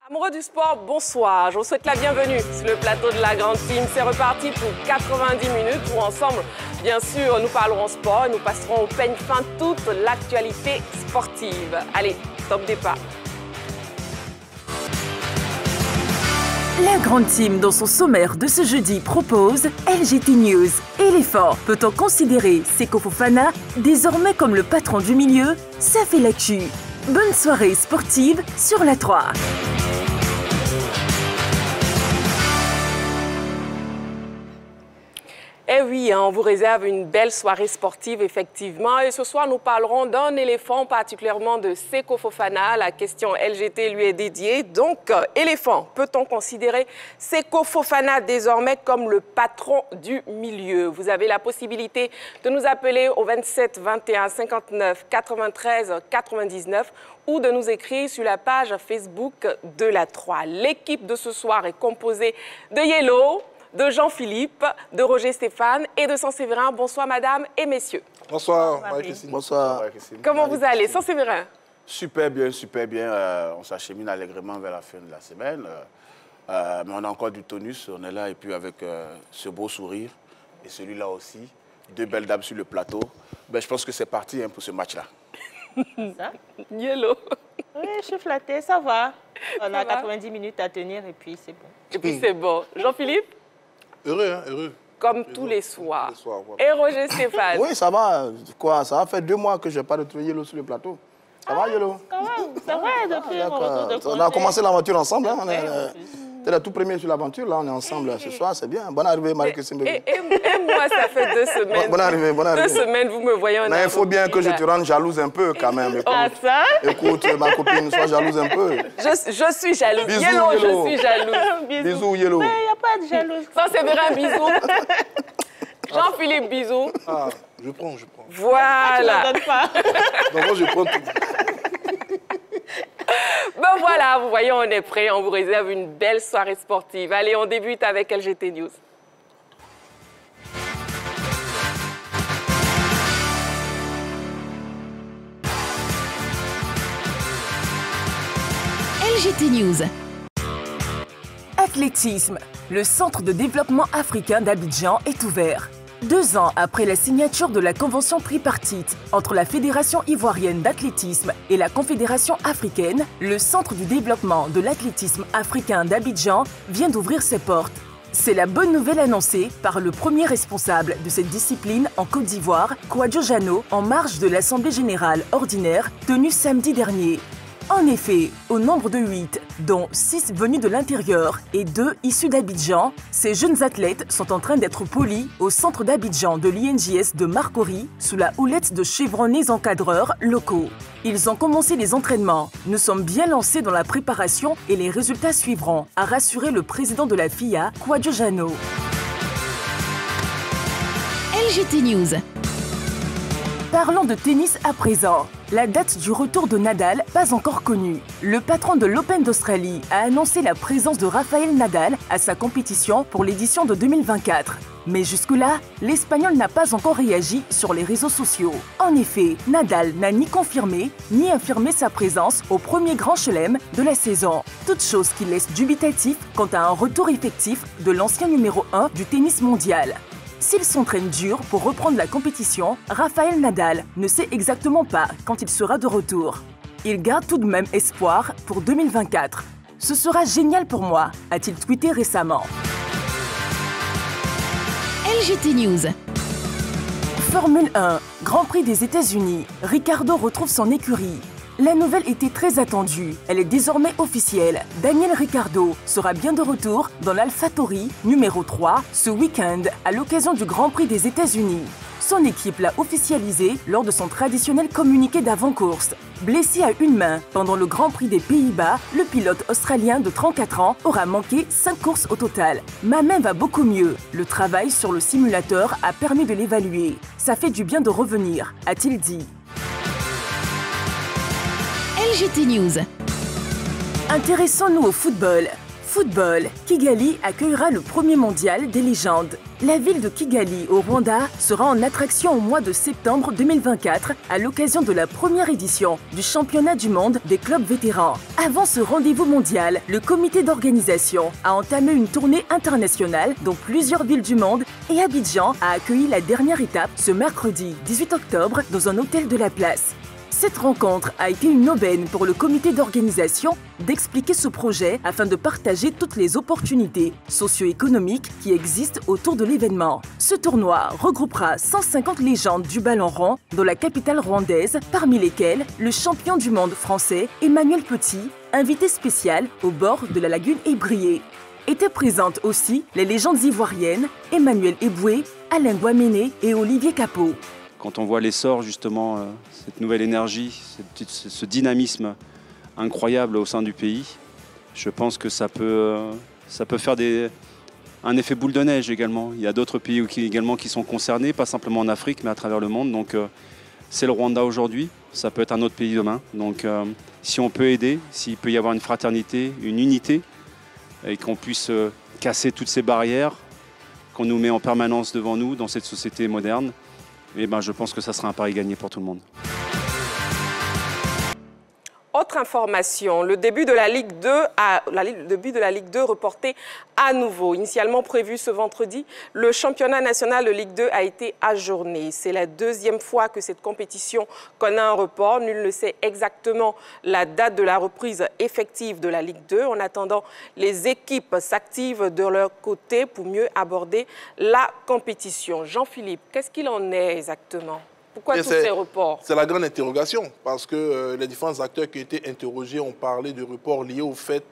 Amoureux du sport, bonsoir. Je vous souhaite la bienvenue sur le plateau de la Grande Team. C'est reparti pour 90 minutes où ensemble, bien sûr, nous parlerons sport et nous passerons au peigne fin toute l'actualité sportive. Allez, top départ. La Grande Team, dans son sommaire de ce jeudi, propose LGT News. Éléphant, peut-on considérer Seko Fofana désormais comme le patron du milieu? Ça fait l'actu. Bonne soirée sportive sur la 3. Eh oui, on vous réserve une belle soirée sportive, effectivement. Et ce soir, nous parlerons d'un éléphant, particulièrement de Seko Fofana. La question LGT lui est dédiée. Donc, éléphant, peut-on considérer Seko Fofana désormais comme le patron du milieu? Vous avez la possibilité de nous appeler au 27 21 59 93 99 ou de nous écrire sur la page Facebook de la 3. L'équipe de ce soir est composée de Yellow, de Jean-Philippe, de Roger Stéphane et de Saint-Séverin. Bonsoir, madame et messieurs. Bonsoir, Marie-Christine. Bonsoir. Comment vous allez, Saint-Séverin? Super bien, super bien. On s'achemine allègrement vers la fin de la semaine. Mais on a encore du tonus. On est là et puis avec ce beau sourire et celui-là aussi. Deux belles dames sur le plateau. Ben, je pense que c'est parti pour ce match-là. Yellow. Oui, je suis flattée, ça va. On a 90 minutes à tenir et puis c'est bon. Et puis c'est bon. Jean-Philippe? Heureux, hein, heureux. Comme tous les soirs. Voilà. Et Roger Stéphane? Oui, ça va. Quoi, ça va faire 2 mois que je n'ai pas retrouvé Yellow sur le plateau. Ça va, Yellow? Quand même, c'est vrai, depuis mon retour de On a commencé l'aventure ensemble. Hein, congé. T'es le tout premier sur l'aventure, là, on est ensemble ce soir, c'est bien. Bonne arrivée, Marie-Christine. Et moi, ça fait 2 semaines. Bonne arrivée, bonne arrivée. 2 semaines, vous me voyez en Mais il faut bien que je te rende jalouse un peu, quand même. Écoute, ça? écoute, ma copine, sois jalouse un peu. Je suis jalouse. Bisous, Yellow, Yellow. je suis jalouse. Bisous, Yellow. Mais il n'y a pas de jalousie. Saint-Séverin, bisous. Jean-Philippe, bisous. Ah, je prends. Voilà. Tu ne donnes pas. Donc, moi, je prends tout. Ben voilà, vous voyez, on est prêt. On vous réserve une belle soirée sportive. Allez, on débute avec LGT News. LGT News. Athlétisme. Le centre de développement africain d'Abidjan est ouvert. 2 ans après la signature de la convention tripartite entre la Fédération ivoirienne d'athlétisme et la Confédération africaine, le centre du développement de l'athlétisme africain d'Abidjan vient d'ouvrir ses portes. C'est la bonne nouvelle annoncée par le premier responsable de cette discipline en Côte d'Ivoire, Kouadio Jano, en marge de l'Assemblée générale ordinaire tenue samedi dernier. En effet, au nombre de 8, dont 6 venus de l'intérieur et 2 issus d'Abidjan, ces jeunes athlètes sont en train d'être polis au centre d'Abidjan de l'INJS de Marcory sous la houlette de chevronnés encadreurs locaux. Ils ont commencé les entraînements. Nous sommes bien lancés dans la préparation et les résultats suivront, a rassuré le président de la FIA, Kouadio Jano. LGT News. Parlons de tennis à présent. La date du retour de Nadal, pas encore connue. Le patron de l'Open d'Australie a annoncé la présence de Rafael Nadal à sa compétition pour l'édition de 2024. Mais jusque-là, l'Espagnol n'a pas encore réagi sur les réseaux sociaux. En effet, Nadal n'a ni confirmé ni infirmé sa présence au premier Grand Chelem de la saison. Toute chose qui laisse dubitatif quant à un retour effectif de l'ancien numéro 1 du tennis mondial. S'il s'entraîne dur pour reprendre la compétition, Rafael Nadal ne sait exactement pas quand il sera de retour. Il garde tout de même espoir pour 2024. Ce sera génial pour moi, a-t-il tweeté récemment. LGT News. Formule 1, Grand Prix des États-Unis. Ricciardo retrouve son écurie. La nouvelle était très attendue. Elle est désormais officielle. Daniel Ricciardo sera bien de retour dans l'AlphaTauri numéro 3 ce week-end à l'occasion du Grand Prix des États-Unis. Son équipe l'a officialisé lors de son traditionnel communiqué d'avant-course. Blessé à une main pendant le Grand Prix des Pays-Bas, le pilote australien de 34 ans aura manqué 5 courses au total. Ma main va beaucoup mieux. Le travail sur le simulateur a permis de l'évaluer. Ça fait du bien de revenir, a-t-il dit. LGT News. Intéressons-nous au football. Football, Kigali accueillera le premier mondial des légendes. La ville de Kigali, au Rwanda, sera en attraction au mois de septembre 2024 à l'occasion de la première édition du championnat du monde des clubs vétérans. Avant ce rendez-vous mondial, le comité d'organisation a entamé une tournée internationale dans plusieurs villes du monde et Abidjan a accueilli la dernière étape ce mercredi 18 octobre dans un hôtel de la place. Cette rencontre a été une aubaine pour le comité d'organisation d'expliquer ce projet afin de partager toutes les opportunités socio-économiques qui existent autour de l'événement. Ce tournoi regroupera 150 légendes du ballon rond dans la capitale rwandaise, parmi lesquelles le champion du monde français Emmanuel Petit, invité spécial au bord de la lagune Ébrié. Étaient présentes aussi les légendes ivoiriennes Emmanuel Eboué, Alain Guaméné et Olivier Capot. Quand on voit l'essor, justement, cette nouvelle énergie, ce dynamisme incroyable au sein du pays, je pense que ça peut faire un effet boule de neige également. Il y a d'autres pays également qui sont concernés, pas simplement en Afrique, mais à travers le monde. Donc c'est le Rwanda aujourd'hui, ça peut être un autre pays demain. Donc si on peut aider, s'il peut y avoir une fraternité, une unité, et qu'on puisse casser toutes ces barrières qu'on nous met en permanence devant nous dans cette société moderne, eh ben, je pense que ça sera un pari gagné pour tout le monde. Autre information, le début de la Ligue 2 reporté à nouveau. Initialement prévu ce vendredi, le championnat national de Ligue 2 a été ajourné. C'est la deuxième fois que cette compétition connaît un report. Nul ne sait exactement la date de la reprise effective de la Ligue 2. En attendant, les équipes s'activent de leur côté pour mieux aborder la compétition. Jean-Philippe, qu'est-ce qu'il en est exactement ? Pourquoi tous ces reports? C'est la grande interrogation, parce que les différents acteurs qui ont été interrogés ont parlé de reports liés au fait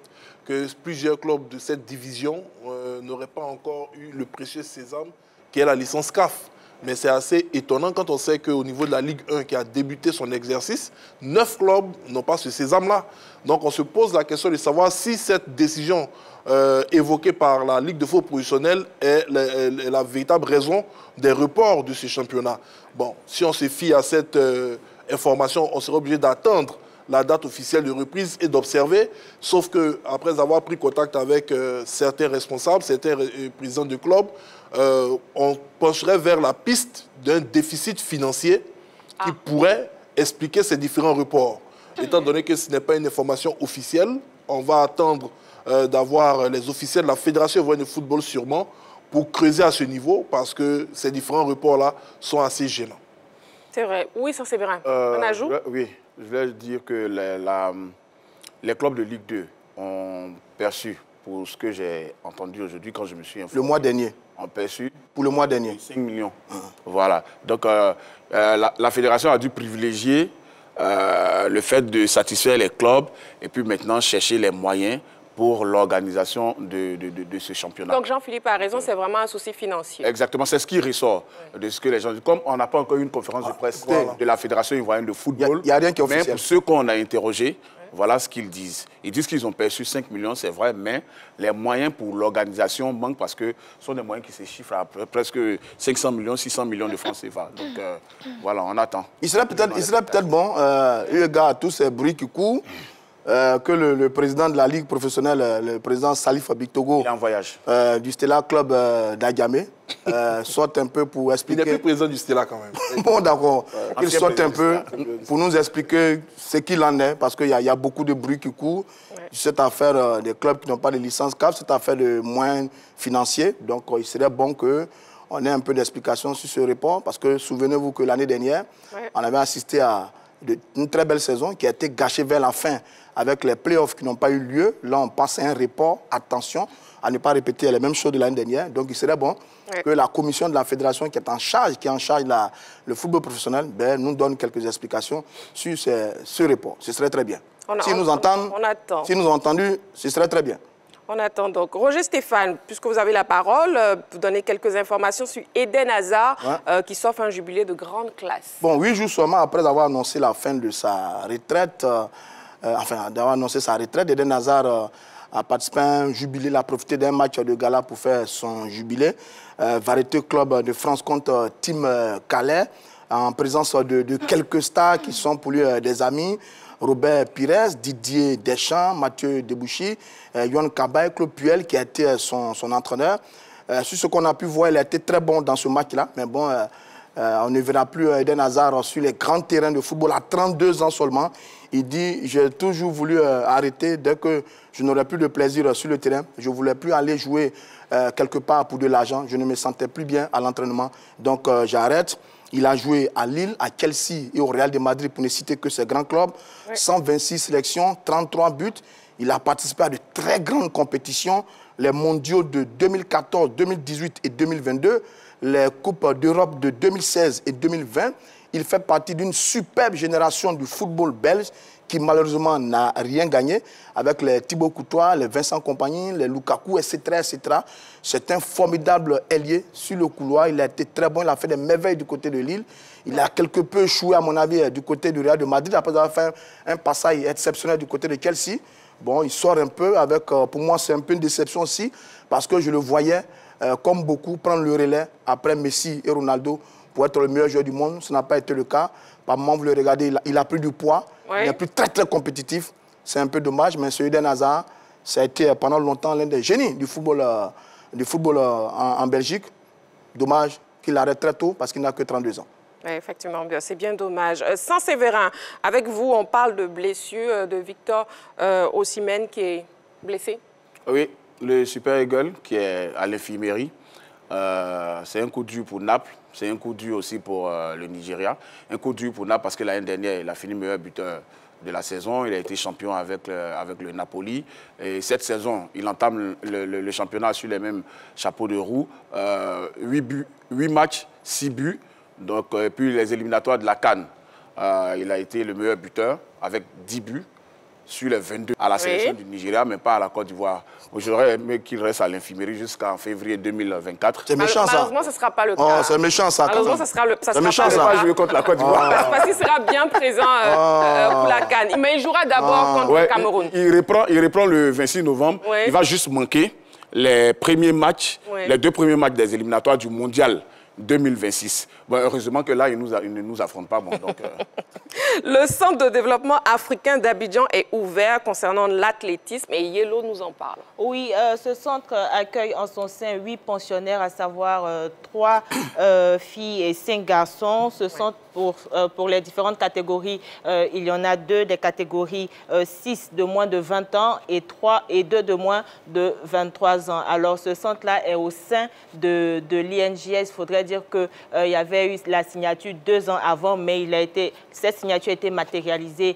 que plusieurs clubs de cette division n'auraient pas encore eu le précieux sésame qui est la licence CAF. Mais c'est assez étonnant quand on sait qu'au niveau de la Ligue 1 qui a débuté son exercice, 9 clubs n'ont pas ce sésame-là. Donc on se pose la question de savoir si cette décision évoquée par la Ligue de football professionnel est la véritable raison des reports de ce championnat. Bon, si on se fie à cette information, on serait obligé d'attendre la date officielle de reprise et d'observer, sauf qu'après avoir pris contact avec certains responsables, certains présidents de clubs, on pencherait vers la piste d'un déficit financier qui pourrait expliquer ces différents reports. Étant donné que ce n'est pas une information officielle, on va attendre d'avoir les officiels de la Fédération ivoirienne de football sûrement pour creuser à ce niveau, parce que ces différents reports-là sont assez gênants. C'est vrai. Oui, ça c'est vrai. Un ajout? Oui, je voulais dire que les clubs de Ligue 2 ont perçu, pour ce que j'ai entendu aujourd'hui quand je me suis informé. Le mois dernier. Ont perçu. Pour le mois dernier. 5 millions. Voilà. Donc la fédération a dû privilégier le fait de satisfaire les clubs et puis maintenant chercher les moyens pour l'organisation de ce championnat. Donc Jean-Philippe a raison, c'est vraiment un souci financier. Exactement, c'est ce qui ressort de ce que les gens disent. Comme on n'a pas encore eu une conférence de presse de la Fédération ivoirienne de football, il n'y a rien qui est officiel. Mais pour ceux qu'on a interrogés, voilà ce qu'ils disent. Ils disent qu'ils ont perçu 5 millions, c'est vrai, mais les moyens pour l'organisation manquent parce que ce sont des moyens qui se chiffrent à presque 500 millions, 600 millions de francs CFA. Donc voilà, on attend. Il serait peut-être bon, eu égard à tous ces bruits qui courent, que le président de la Ligue professionnelle, le président Salif Abitogo, du Stella Club d'Agamé, sorte un peu pour expliquer... Il n'est plus président du Stella quand même. Bon, d'accord. Qu'il sorte un peu pour nous expliquer ce qu'il en est, parce qu'il y a beaucoup de bruit qui court. Cette affaire des clubs qui n'ont pas de licence CAF, cette affaire de moyens financiers. Donc, il serait bon qu'on ait un peu d'explication sur ce report, parce que souvenez-vous que l'année dernière, on avait assisté à une très belle saison qui a été gâchée vers la fin avec les playoffs qui n'ont pas eu lieu. Là, on passe à un report. Attention à ne pas répéter les mêmes choses de l'année dernière. Donc, il serait bon que la commission de la fédération qui est en charge le football professionnel, nous donne quelques explications sur ce report. Ce serait très bien. S'ils nous entendent, s'ils nous ont entendus, ce serait très bien. On attend donc. Roger Stéphane, puisque vous avez la parole, vous donnez quelques informations sur Eden Hazard, qui s'offre un jubilé de grande classe. Bon, 8 jours seulement après avoir annoncé la fin de sa retraite, d'avoir annoncé sa retraite, Eden Hazard a participé à un jubilé, il a profité d'un match de gala pour faire son jubilé. Variété Club de France contre Team Calais. en présence de quelques stars qui sont pour lui des amis. Robert Pires, Didier Deschamps, Mathieu Debouchy, Yohan Cabaye, Claude Puel qui a été son entraîneur. Sur ce qu'on a pu voir, il a été très bon dans ce match-là. Mais bon, on ne verra plus Eden Hazard sur les grands terrains de football à 32 ans seulement. Il dit, j'ai toujours voulu arrêter dès que je n'aurais plus de plaisir sur le terrain. Je ne voulais plus aller jouer quelque part pour de l'argent. Je ne me sentais plus bien à l'entraînement. Donc j'arrête. Il a joué à Lille, à Chelsea et au Real de Madrid, pour ne citer que ces grands clubs. Oui. 126 sélections, 33 buts. Il a participé à de très grandes compétitions. Les mondiaux de 2014, 2018 et 2022. Les Coupes d'Europe de 2016 et 2020. Il fait partie d'une superbe génération du football belge qui malheureusement n'a rien gagné, avec les Thibaut Courtois, les Vincent Kompany, les Lukaku, etc. etc. C'est un formidable ailier sur le couloir. Il a été très bon, il a fait des merveilles du côté de Lille. Il a quelque peu échoué, à mon avis, du côté du Real de Madrid, après avoir fait un passage exceptionnel du côté de Chelsea. Bon, il sort un peu avec, pour moi, c'est un peu une déception aussi, parce que je le voyais, comme beaucoup, prendre le relais après Messi et Ronaldo pour être le meilleur joueur du monde. Ce n'a pas été le cas. Par moment, vous le regardez, il a pris du poids. Oui. Il n'est plus très, très compétitif. C'est un peu dommage, mais ce Eden Hazard, ça a été pendant longtemps l'un des génies du football, en Belgique. Dommage qu'il arrête très tôt parce qu'il n'a que 32 ans. Oui, effectivement, c'est bien dommage. Sans Séverin, avec vous, on parle de blessure de Victor Osimhen qui est blessé. Oui, le Super Eagle qui est à l'infirmerie. C'est un coup dur pour Naples, c'est un coup dur aussi pour le Nigeria. Un coup dur pour Naples parce que l'année dernière, il a fini meilleur buteur de la saison. Il a été champion avec le Napoli. Et cette saison, il entame le championnat sur les mêmes chapeaux de roue. 8 matchs, 6 buts. Donc, puis les éliminatoires de la CAN, il a été le meilleur buteur avec 10 buts sur les 22 à la sélection du Nigeria, mais pas à la Côte d'Ivoire. J'aurais aimé qu'il reste à l'infirmerie jusqu'en février 2024. C'est méchant, ça. Malheureusement, ce ne sera pas le cas. Oh, c'est méchant, ça. Malheureusement, ça sera méchant, ça. Pas jouer contre la Côte d'Ivoire. Parce qu'il sera bien présent pour la CAN. Mais il jouera d'abord contre le Cameroun. Il reprend le 26 novembre. Il va juste manquer les premiers matchs, les 2 premiers matchs des éliminatoires du Mondial 2026. Bon, heureusement que là, il ne nous affronte pas. Bon, donc, Le Centre de développement africain d'Abidjan est ouvert concernant l'athlétisme et Yellow nous en parle. Oui, ce centre accueille en son sein 8 pensionnaires, à savoir 3 filles et 5 garçons. Ce centre, pour les différentes catégories, il y en a 2 des catégories 6 de moins de 20 ans et 2 de moins de 23 ans. Alors, ce centre-là est au sein de l'INJS. Il faudrait dire qu'il y avait eu la signature 2 ans avant, mais cette signature a été matérialisée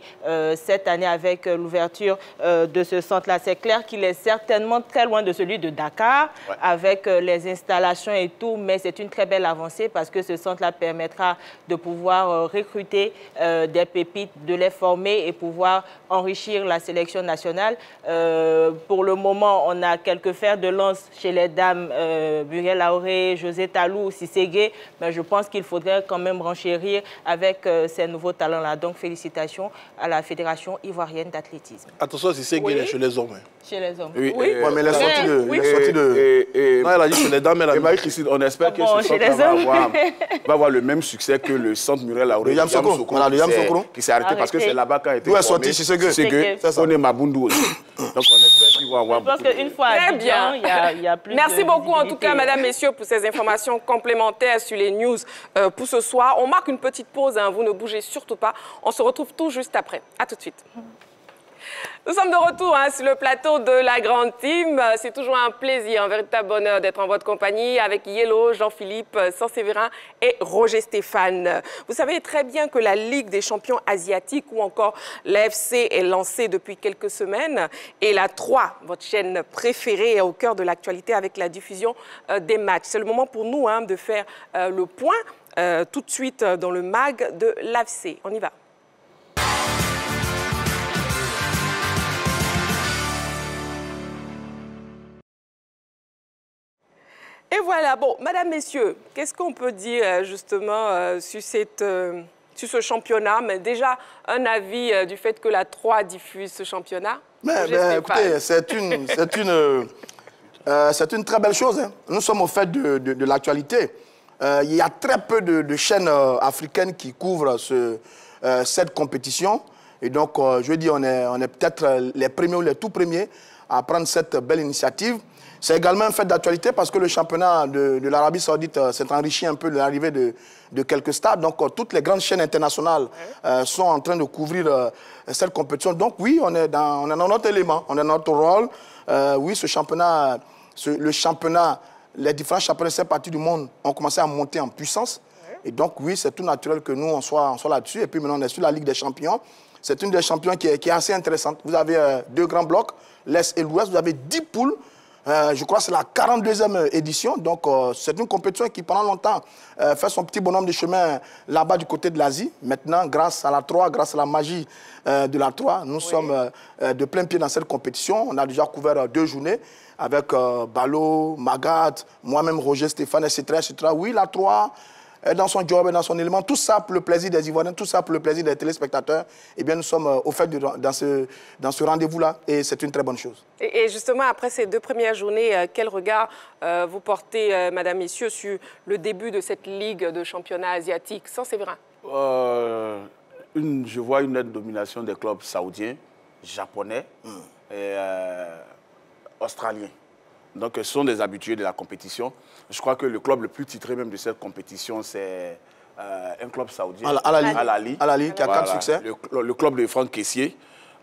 cette année avec l'ouverture de ce centre-là. C'est clair qu'il est certainement très loin de celui de Dakar, avec les installations et tout, mais c'est une très belle avancée parce que ce centre-là permettra de pouvoir recruter des pépites, de les former et pouvoir enrichir la sélection nationale. Pour le moment, on a quelques fers de lance chez les dames, Muriel Auré, José Talou, Sisségué, mais je pense qu'il faudrait quand même renchérir avec ces nouveaux talents-là. Donc, félicitations à la Fédération ivoirienne d'athlétisme. Attention, Sisségué chez les hommes. Chez les hommes. Oui, mais elle est sortie de... Non, elle a dit chez les dames, elle a dit... On espère que ce centre va avoir le même succès que le centre Muriel Auré. Le Yamsoukro. Qui s'est arrêté parce que c'est là-bas qu'a été formé. Où est sorti Sisségué? On est Mabundu aussi. Donc, on espère qu'il va avoir... Je pense qu'une fois à Abidjan, il y a plus Merci de beaucoup, en tout visibilité. cas, mesdames, messieurs, pour ces informations complémentaires sur les news pour ce soir. On marque une petite pause, hein, vous ne bougez surtout pas. On se retrouve tout juste après. À tout de suite. Nous sommes de retour sur le plateau de la Grande Team. C'est toujours un plaisir, un véritable bonheur d'être en votre compagnie avec Yellow, Jean-Philippe, Sans-Séverin et Roger Stéphane. Vous savez très bien que la Ligue des champions asiatiques ou encore l'AFC est lancée depuis quelques semaines. Et la 3, votre chaîne préférée, est au cœur de l'actualité avec la diffusion des matchs. C'est le moment pour nous de faire le point tout de suite dans le mag de l'AFC. On y va. Et voilà, bon, madame, messieurs, qu'est-ce qu'on peut dire justement sur ce championnat? Mais déjà, un avis du fait que la 3 diffuse ce championnat? Écoutez, c'est une très belle chose. Hein. Nous sommes au fait de l'actualité. Il y a très peu de chaînes africaines qui couvrent cette compétition. Et donc, je veux dire, on est peut-être les premiers ou les tout premiers à prendre cette belle initiative. C'est également un fait d'actualité parce que le championnat de l'Arabie Saoudite s'est enrichi un peu de l'arrivée de quelques stades. Donc, toutes les grandes chaînes internationales sont en train de couvrir cette compétition. Donc, oui, on est dans notre élément, on est dans notre rôle. Oui, ce championnat, le championnat, les différents championnats de cette partie du monde ont commencé à monter en puissance. Et donc, oui, c'est tout naturel que nous, on soit là-dessus. Et puis maintenant, on est sur la Ligue des champions. C'est une des champions qui est assez intéressante. Vous avez 2 grands blocs, l'Est et l'Ouest. Vous avez 10 poules. Je crois que c'est la 42e édition. Donc, c'est une compétition qui, pendant longtemps, fait son petit bonhomme de chemin là-bas du côté de l'Asie. Maintenant, grâce à la 3, grâce à la magie de la 3, nous sommes de plein pied dans cette compétition. On a déjà couvert 2 journées avec Balo, Magat, moi-même, Roger, Stéphane, etc., etc. Oui, la 3... dans son job et dans son élément, tout ça pour le plaisir des Ivoiriens, tout ça pour le plaisir des téléspectateurs, eh bien nous sommes au fait dans ce rendez-vous-là et c'est une très bonne chose. Et justement, après ces 2 premières journées, quel regard vous portez, Madame, Messieurs, sur le début de cette Ligue de championnat asiatique sans Séverin? Je vois une nette domination des clubs saoudiens, japonais et australiens. Donc, ce sont des habitués de la compétition. Je crois que le club le plus titré même de cette compétition, c'est un club saoudien, Al-Ahly, qui a 4 succès. Le club de Franck Kessié.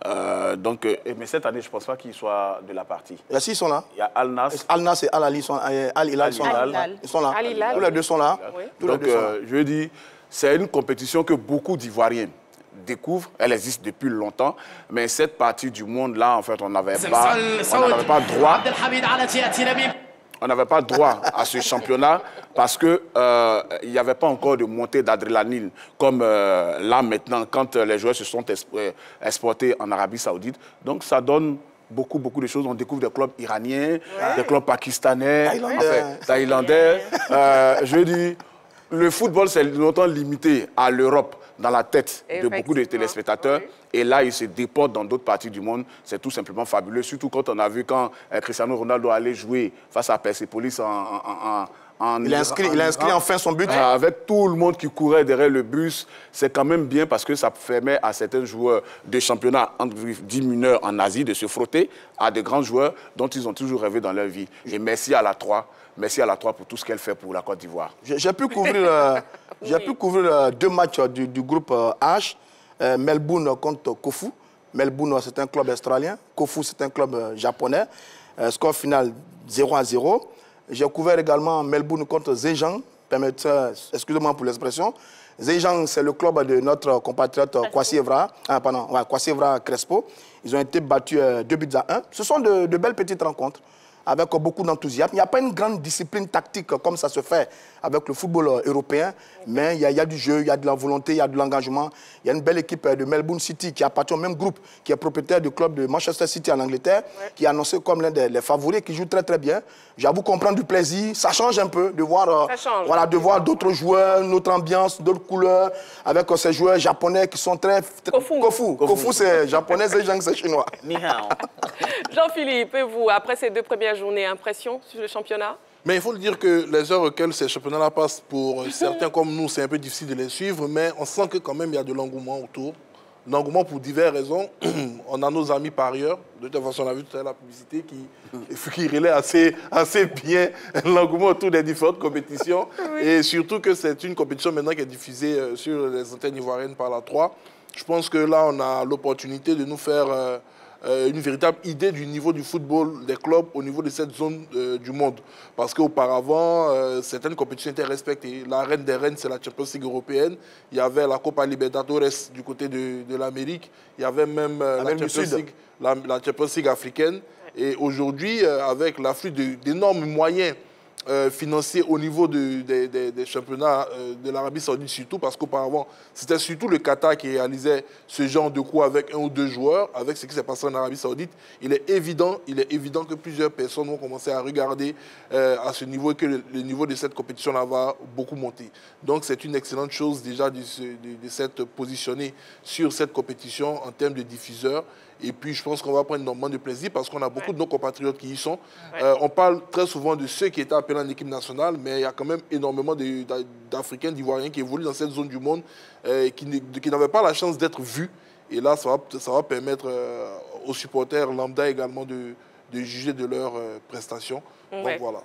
Mais cette année, je ne pense pas qu'ils soient de la partie. Et si, ils sont là. Il y a Al-Nas. Al-Nas et Al-Ahly, Al-Hilal sont là. Ils sont là. Tous les 2 sont là. Donc, je veux dire, c'est une compétition que beaucoup d'Ivoiriens découvre, elle existe depuis longtemps, mais cette partie du monde-là, en fait, on n'avait pas droit à ce championnat parce qu'il n'y avait pas encore de montée d'adrénaline comme là maintenant, quand les joueurs se sont exportés en Arabie Saoudite. Donc, ça donne beaucoup de choses. On découvre des clubs iraniens, des clubs pakistanais, thaïlandais. Je veux dire, le football, c'est longtemps limité à l'Europe, dans la tête de beaucoup de téléspectateurs. Oui. Et là, il se déporte dans d'autres parties du monde. C'est tout simplement fabuleux. Surtout quand on a vu quand Cristiano Ronaldo allait jouer face à Persepolis il a inscrit enfin son but. Avec tout le monde qui courait derrière le bus. C'est quand même bien parce que ça permet à certains joueurs de championnat dits mineurs en Asie de se frotter à de grands joueurs dont ils ont toujours rêvé dans leur vie. Et merci à la 3. Merci à la 3 pour tout ce qu'elle fait pour la Côte d'Ivoire. J'ai pu couvrir 2 matchs du groupe H. Melbourne contre Kofu. Melbourne, c'est un club australien. Kofu, c'est un club japonais. Score final 0-0. J'ai couvert également Melbourne contre Zhejiang. Excusez-moi pour l'expression. Zhejiang, c'est le club de notre compatriote Kwasi Evra Crespo. Ils ont été battus 2-1. Ce sont de belles petites rencontres, avec beaucoup d'enthousiasme. Il n'y a pas une grande discipline tactique comme ça se fait avec le football européen, mais il y a du jeu, il y a de la volonté, il y a de l'engagement. Il y a une belle équipe de Melbourne City qui appartient au même groupe, qui est propriétaire du club de Manchester City en Angleterre, qui est annoncé comme l'un des favoris, qui joue très très bien. J'avoue qu'on prend du plaisir. Ça change un peu de voir, de voir d'autres joueurs, notre ambiance, d'autres couleurs, avec ces joueurs japonais qui sont très... Kofu, c'est japonais, Zhejiang, c'est chinois. Jean-Philippe, et vous, après ces 2 premières journées, impression sur le championnat? Mais il faut le dire que les heures auxquelles ces championnats-là passent, pour certains comme nous, c'est un peu difficile de les suivre, mais on sent que quand même il y a de l'engouement autour. L'engouement pour diverses raisons. On a nos amis parieurs. De toute façon, on a vu tout à l'heure la publicité qui relaie assez bien l'engouement autour des différentes compétitions. Oui. Et surtout que c'est une compétition maintenant qui est diffusée sur les antennes ivoiriennes par la 3. Je pense que là, on a l'opportunité de nous faire une véritable idée du niveau du football des clubs au niveau de cette zone du monde. Parce qu'auparavant, certaines compétitions étaient respectées. La reine des reines, c'est la Champions League européenne. Il y avait la Copa Libertadores du côté de l'Amérique. Il y avait même la Champions League africaine. Et aujourd'hui, avec l'afflux d'énormes moyens financiers au niveau des championnats de l'Arabie Saoudite surtout, parce qu'auparavant, c'était surtout le Qatar qui réalisait ce genre de coup avec 1 ou 2 joueurs. Avec ce qui s'est passé en Arabie Saoudite, il est évident que plusieurs personnes vont commencer à regarder à ce niveau et que le niveau de cette compétition-là va beaucoup monter. Donc c'est une excellente chose déjà de s'être positionné sur cette compétition en termes de diffuseurs. Et puis, je pense qu'on va prendre énormément de plaisir parce qu'on a beaucoup de nos compatriotes qui y sont. On parle très souvent de ceux qui étaient appelé en équipe nationale, mais il y a quand même énormément d'Africains, d'Ivoiriens qui évoluent dans cette zone du monde qui n'avaient pas la chance d'être vus. Et là, ça va permettre aux supporters lambda également de juger de leurs prestations. Ouais. Donc voilà.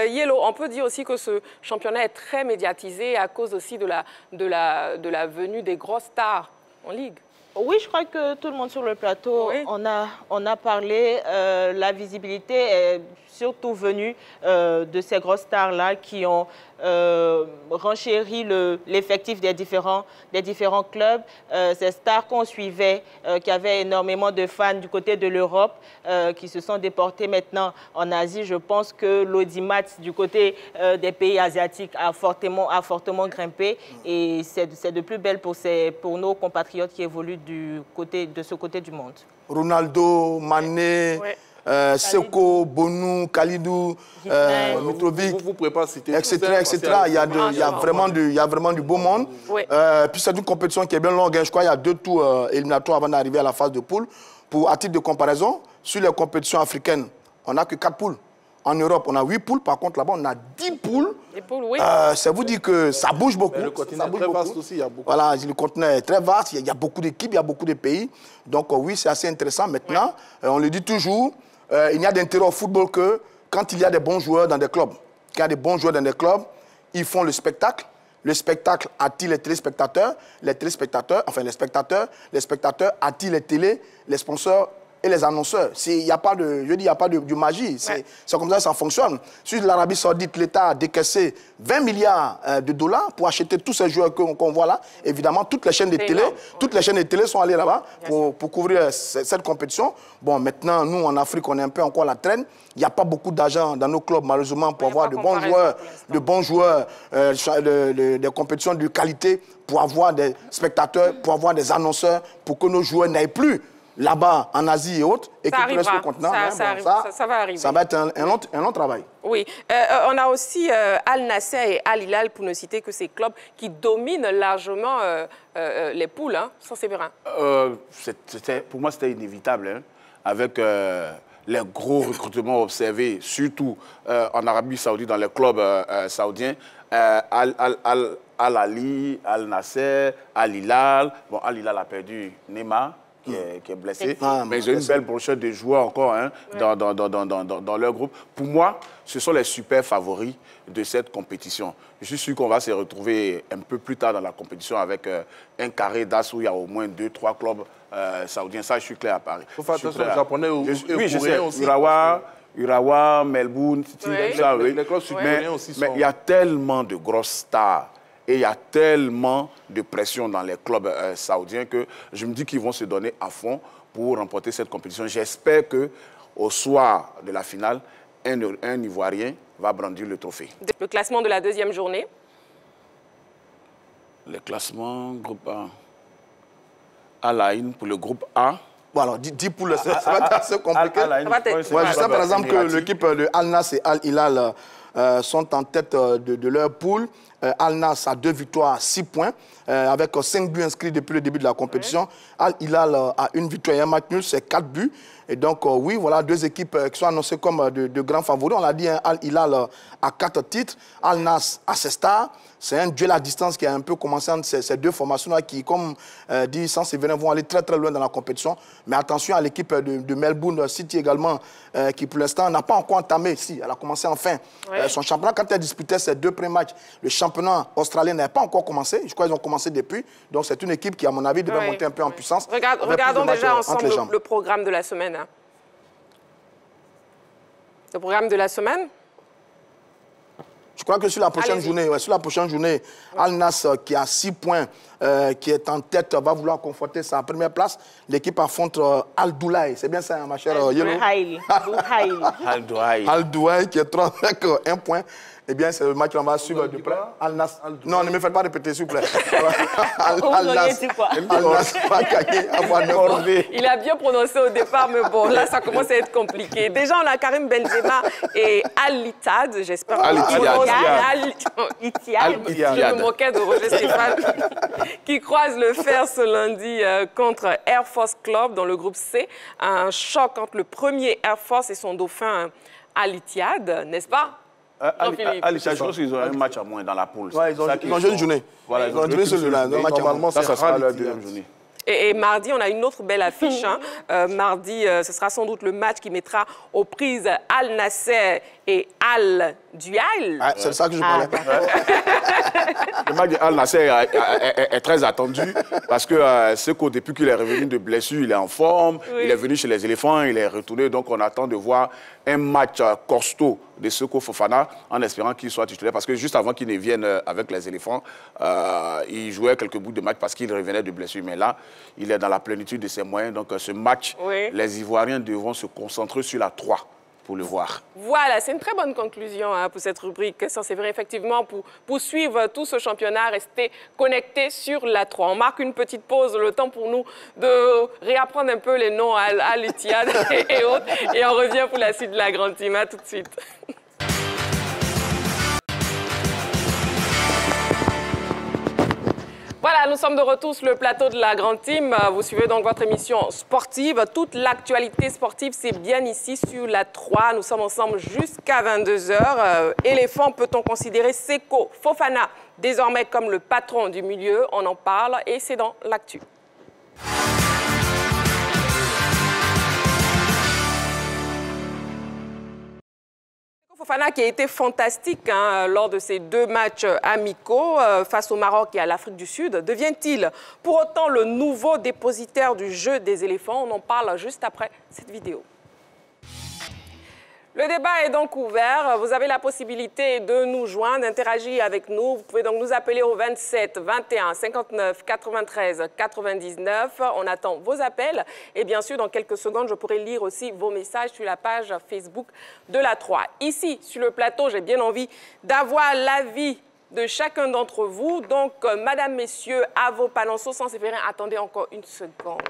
Yellow, on peut dire aussi que ce championnat est très médiatisé à cause aussi de la venue des grosses stars en Ligue. Oui, je crois que tout le monde sur le plateau, oui. on a parlé, la visibilité est surtout venue de ces grosses stars-là qui ont renchéri l'effectif des différents clubs. Ces stars qu'on suivait, qui avaient énormément de fans du côté de l'Europe, qui se sont déportés maintenant en Asie. Je pense que l'audimat du côté des pays asiatiques a fortement grimpé. Et c'est de plus belle pour nos compatriotes qui évoluent de ce côté du monde. Ronaldo, Mané, Seko, Bonou, Kalidou, Mitrovic, vous pouvez pas citer etc. Il y a vraiment du beau monde. Oui. Puis c'est une compétition qui est bien longue. Je crois qu'il y a 2 tours éliminatoires avant d'arriver à la phase de poule. À titre de comparaison, sur les compétitions africaines, on n'a que 4 poules. En Europe, on a 8 poules. Par contre, là-bas, on a 10 poules. Les poules, oui. Ça vous dit que ça bouge beaucoup. Mais le continent est très vaste aussi. Il y a beaucoup. Voilà, le continent est très vaste. Il y a beaucoup d'équipes, il y a beaucoup de pays. Donc oui, c'est assez intéressant. Maintenant, on le dit toujours, il n'y a d'intérêt au football que quand il y a des bons joueurs dans des clubs. Quand il y a des bons joueurs dans des clubs, ils font le spectacle. Le spectacle attire les téléspectateurs. Les spectateurs attirent les télés, les sponsors et les annonceurs. Il n'y a pas de magie. C'est comme ça que ça fonctionne. Sur l'Arabie Saoudite, l'État a décaissé 20 milliards de dollars pour acheter tous ces joueurs qu'on voit là. Évidemment, toutes les chaînes de télé sont allées là-bas pour couvrir cette compétition. Bon, maintenant, nous, en Afrique, on est un peu encore à la traîne. Il n'y a pas beaucoup d'argent dans nos clubs, malheureusement, pour avoir de bons joueurs, des compétitions de qualité, pour avoir des spectateurs, pour avoir des annonceurs, pour que nos joueurs n'aillent plus là-bas, en Asie et autres, et que tout le continent, ça va arriver. Ça va être un long travail. Oui. On a aussi Al Nassr et Al Hilal, pour ne citer que ces clubs qui dominent largement les poules, hein, sans Séverin. Pour moi, c'était inévitable, hein, avec les gros recrutements observés, surtout en Arabie Saoudite, dans les clubs saoudiens. Al-Ali, Al Nassr, Al Hilal. Bon, Al Hilal a perdu Neymar, qui est blessé. Mais ils ont une belle brochette de joueurs encore, hein, dans leur groupe. Pour moi, ce sont les super favoris de cette compétition. Je suis sûr qu'on va se retrouver un peu plus tard dans la compétition avec un carré d'as où il y a au moins 2-3 clubs saoudiens. Ça, je suis clair à Paris. Il faut faire attention aux Japonais et oui, je sais. aussi. Urawa, Melbourne, les clubs sud-coréens aussi sont... Mais il y a tellement de grosses stars. Et il y a tellement de pression dans les clubs saoudiens que je me dis qu'ils vont se donner à fond pour remporter cette compétition. J'espère qu'au soir de la finale, un Ivoirien va brandir le trophée. Le classement de la deuxième journée. Le classement, groupe A. Al-Ain pour le groupe A. Bon, alors, 10 poules, ça va être assez compliqué. Je sais par exemple que l'équipe de Al Nassr et Al Hilal sont en tête de leur poule. Al Nassr a 2 victoires, 6 points, avec 5 buts inscrits depuis le début de la compétition. Al Hilal a 1 victoire et 1 match nul, c'est 4 buts. Et donc, oui, voilà 2 équipes qui sont annoncées comme de grands favoris. On l'a dit, hein, Al Hilal a 4 titres, Al Nassr a ses stars. C'est un duel à distance qui a un peu commencé entre ces 2 formations-là qui, comme dit Sans Séverin, vont aller très très loin dans la compétition. Mais attention à l'équipe de Melbourne City également, qui pour l'instant n'a pas encore entamé. Si, elle a commencé enfin son championnat. Quand elle disputait ses 2 premiers matchs, le championnat australien n'avait pas encore commencé. Je crois qu'ils ont commencé depuis. Donc c'est une équipe qui, à mon avis, devrait monter un peu en puissance. Regardons déjà ensemble le programme de la semaine. Hein. Le programme de la semaine. Je crois que sur la prochaine journée, Al Nassr, qui a 6 points, qui est en tête, va vouloir conforter sa première place. L'équipe affronte Al Doulaï. C'est bien ça, ma chère Yellow? Al Doulaï, qui est 3 avec 1 point. Eh bien, c'est le match qu'on va suivre de près. Al Nassr. Non, ne me faites pas répéter, s'il vous plaît. Al Nassr va gagner. Il a bien prononcé au départ, mais bon, là, ça commence à être compliqué. Déjà, on a Karim Benzema et Al-Ittihad, j'espère. Al-Ittihad. Je me moquais de Roger Stéphane, qui croise le fer ce lundi contre Air Force Club dans le groupe C. Un choc entre le premier Air Force et son dauphin Al-Ittihad, n'est-ce pas? Alicia, je pense qu'ils ont un match à moins dans la poule. Ouais, ils ont joué une journée. Voilà, ils ont joué sur le match. Normalement, ça c'est sera leur rare, deuxième journée. Et mardi, on a une autre belle affiche. Mardi, ce sera sans doute le match qui mettra aux prises Al Nasser et Al Duhail. Ah, c'est ça que je parlais. Le match de Al Nasser est très attendu parce que Seko, depuis qu'il est revenu de blessure, il est en forme. Oui. Il est venu chez les éléphants, il est retourné. Donc, on attend de voir un match costaud de Seko Fofana en espérant qu'il soit titulaire. Parce que juste avant qu'il ne vienne avec les éléphants, il jouait quelques bouts de match parce qu'il revenait de blessure. Mais là, il est dans la plénitude de ses moyens. Donc, ce match, les Ivoiriens devront se concentrer sur la 3 pour le voir. Voilà, c'est une très bonne conclusion pour cette rubrique. Ça, c'est vrai, effectivement, pour suivre tout ce championnat, rester connecté sur la 3. On marque une petite pause, le temps pour nous de réapprendre un peu les noms à l'Etihad et autres. Et on revient pour la suite de la Grande Team. À tout de suite. Voilà, nous sommes de retour sur le plateau de la Grande Team. Vous suivez donc votre émission sportive. Toute l'actualité sportive, c'est bien ici sur la 3. Nous sommes ensemble jusqu'à 22h. Éléphant, peut-on considérer Seko Fofana désormais comme le patron du milieu? On en parle et c'est dans l'actu. Fofana qui a été fantastique lors de ces 2 matchs amicaux face au Maroc et à l'Afrique du Sud. Devient-il pour autant le nouveau dépositaire du jeu des éléphants? On en parle juste après cette vidéo. Le débat est donc ouvert. Vous avez la possibilité de nous joindre, d'interagir avec nous. Vous pouvez donc nous appeler au 27 21 59 93 99. On attend vos appels. Et bien sûr, dans quelques secondes, je pourrai lire aussi vos messages sur la page Facebook de la 3. Ici, sur le plateau, j'ai bien envie d'avoir l'avis de chacun d'entre vous. Donc, madame, messieurs, à vos panonceaux sans sévérin, attendez encore une seconde.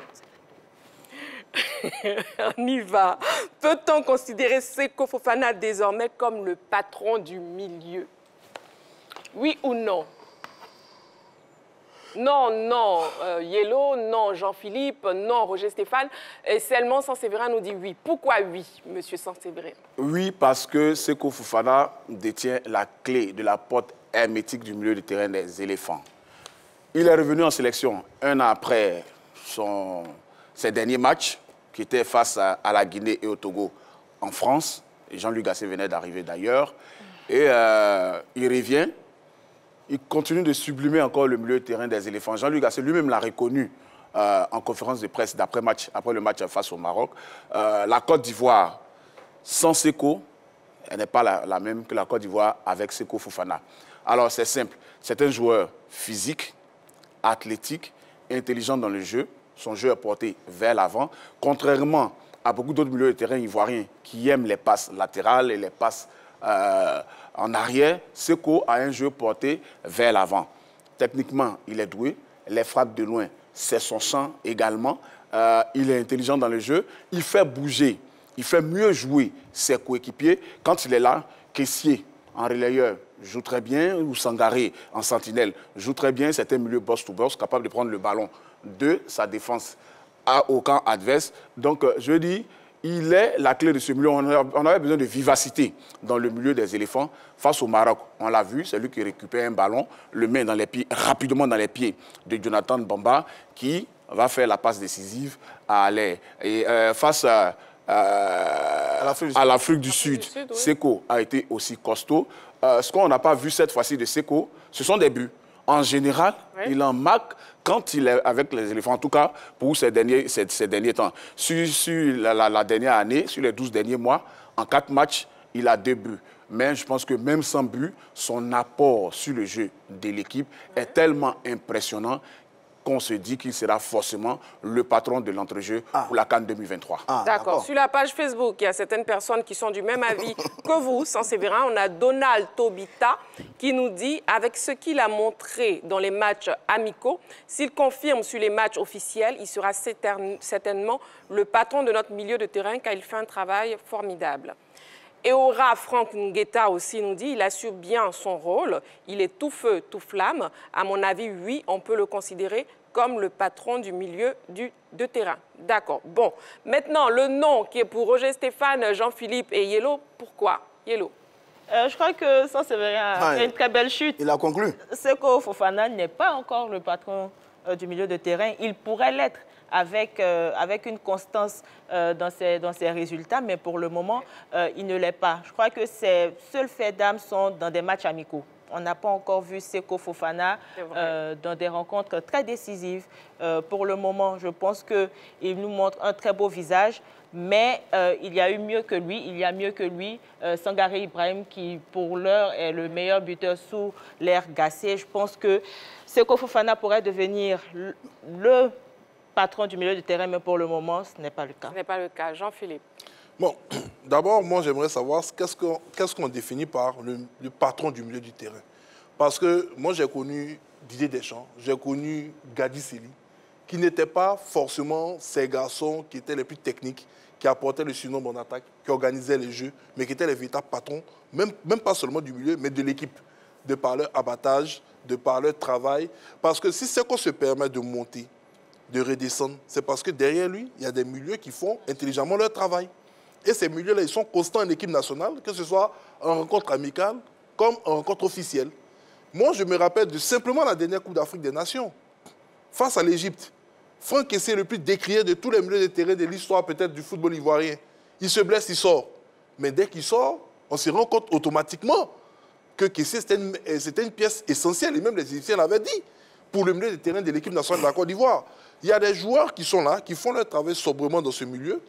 On y va. Peut-on considérer Seko Fofana désormais comme le patron du milieu? Oui ou non? Non, non. Yellow, non. Jean-Philippe, non. Roger Stéphane. Et seulement Sansévérin nous dit oui. Pourquoi oui, monsieur Sansévérin? Oui, parce que Seko Fofana détient la clé de la porte hermétique du milieu de terrain des éléphants. Il est revenu en sélection un an après ses derniers matchs, qui étaient face à la Guinée et au Togo en France. Jean-Luc Gasset venait d'arriver d'ailleurs. Et il revient. Il continue de sublimer encore le milieu de terrain des éléphants. Jean-Luc Gasset lui-même l'a reconnu en conférence de presse après le match face au Maroc. La Côte d'Ivoire, sans Seko, elle n'est pas la même que la Côte d'Ivoire avec Seko Fofana. Alors c'est simple. C'est un joueur physique, athlétique, intelligent dans le jeu. Son jeu est porté vers l'avant, contrairement à beaucoup d'autres milieux de terrain ivoiriens qui aiment les passes latérales et les passes en arrière. Seko a un jeu porté vers l'avant. Techniquement, il est doué. Les frappes de loin, c'est son champ également. Il est intelligent dans le jeu. Il fait bouger, il fait mieux jouer ses coéquipiers. Quand il est là, Kessié, en relayeur, joue très bien, ou Sangaré, en sentinelle, joue très bien. C'est un milieu boss-to-boss, capable de prendre le ballon de sa défense au camp adverse. Donc, je dis, il est la clé de ce milieu. On avait besoin de vivacité dans le milieu des éléphants. Face au Maroc, on l'a vu, c'est lui qui récupère un ballon, le met dans les pieds, rapidement dans les pieds de Jonathan Bamba, qui va faire la passe décisive à Aller. Et face à l'Afrique du Sud, oui. Seko a été aussi costaud. Ce qu'on n'a pas vu cette fois-ci de Seko, ce sont des buts. En général, oui, il en marque quand il est avec les éléphants, en tout cas pour ces derniers temps. Sur la dernière année, sur les 12 derniers mois, en 4 matchs, il a 2 buts. Mais je pense que même sans but, son apport sur le jeu de l'équipe est tellement impressionnant qu'on se dit qu'il sera forcément le patron de l'entrejeu pour la CAN 2023. D'accord. Sur la page Facebook, il y a certaines personnes qui sont du même avis que vous, Sansévérin. On a Donald Tobita qui nous dit, avec ce qu'il a montré dans les matchs amicaux, s'il confirme sur les matchs officiels, il sera certainement le patron de notre milieu de terrain car il fait un travail formidable. Et Aura Franck Ngueta aussi nous dit, il assure bien son rôle, il est tout feu, tout flamme. À mon avis, oui, on peut le considérer comme le patron du milieu de terrain. D'accord. Bon, maintenant, le nom qui est pour Roger Stéphane, Jean-Philippe et Yellow, pourquoi Yellow? Je crois que ça, c'est une très belle chute. Il a conclu. Seko Fofana n'est pas encore le patron du milieu de terrain. Il pourrait l'être avec une constance dans ses résultats, mais pour le moment, il ne l'est pas. Je crois que ses seuls faits d'âme sont dans des matchs amicaux. On n'a pas encore vu Seko Fofana dans des rencontres très décisives. Pour le moment, je pense qu'il nous montre un très beau visage, mais il y a eu mieux que lui. Il y a mieux que lui. Sangaré Ibrahim, qui pour l'heure est le meilleur buteur sous l'ère Gassé. Je pense que Seko Fofana pourrait devenir le patron du milieu de terrain, mais pour le moment, ce n'est pas le cas. Ce n'est pas le cas. Jean-Philippe. Bon, d'abord, moi, j'aimerais savoir qu'est-ce qu'on définit par le patron du milieu du terrain. Parce que moi, j'ai connu Didier Deschamps, j'ai connu Gadi Sely, qui n'étaient pas forcément ces garçons qui étaient les plus techniques, qui apportaient le surnombre en attaque, qui organisaient les jeux, mais qui étaient les véritables patrons, même pas seulement du milieu, mais de l'équipe, de par leur abattage, de par leur travail. Parce que si c'est qu'on se permet de monter, de redescendre, c'est parce que derrière lui, il y a des milieux qui font intelligemment leur travail. Et ces milieux-là, ils sont constants en équipe nationale, que ce soit en rencontre amicale comme en rencontre officielle. Moi, je me rappelle de simplement la dernière Coupe d'Afrique des Nations, face à l'Égypte. Franck Kessé est le plus décrié de tous les milieux de terrain de l'histoire peut-être du football ivoirien. Il se blesse, il sort. Mais dès qu'il sort, on se rend compte automatiquement que Kessé, c'était une pièce essentielle, et même les Égyptiens l'avaient dit, pour le milieu de terrain de l'équipe nationale de la Côte d'Ivoire. Il y a des joueurs qui sont là, qui font leur travail sobrement dans ce milieu.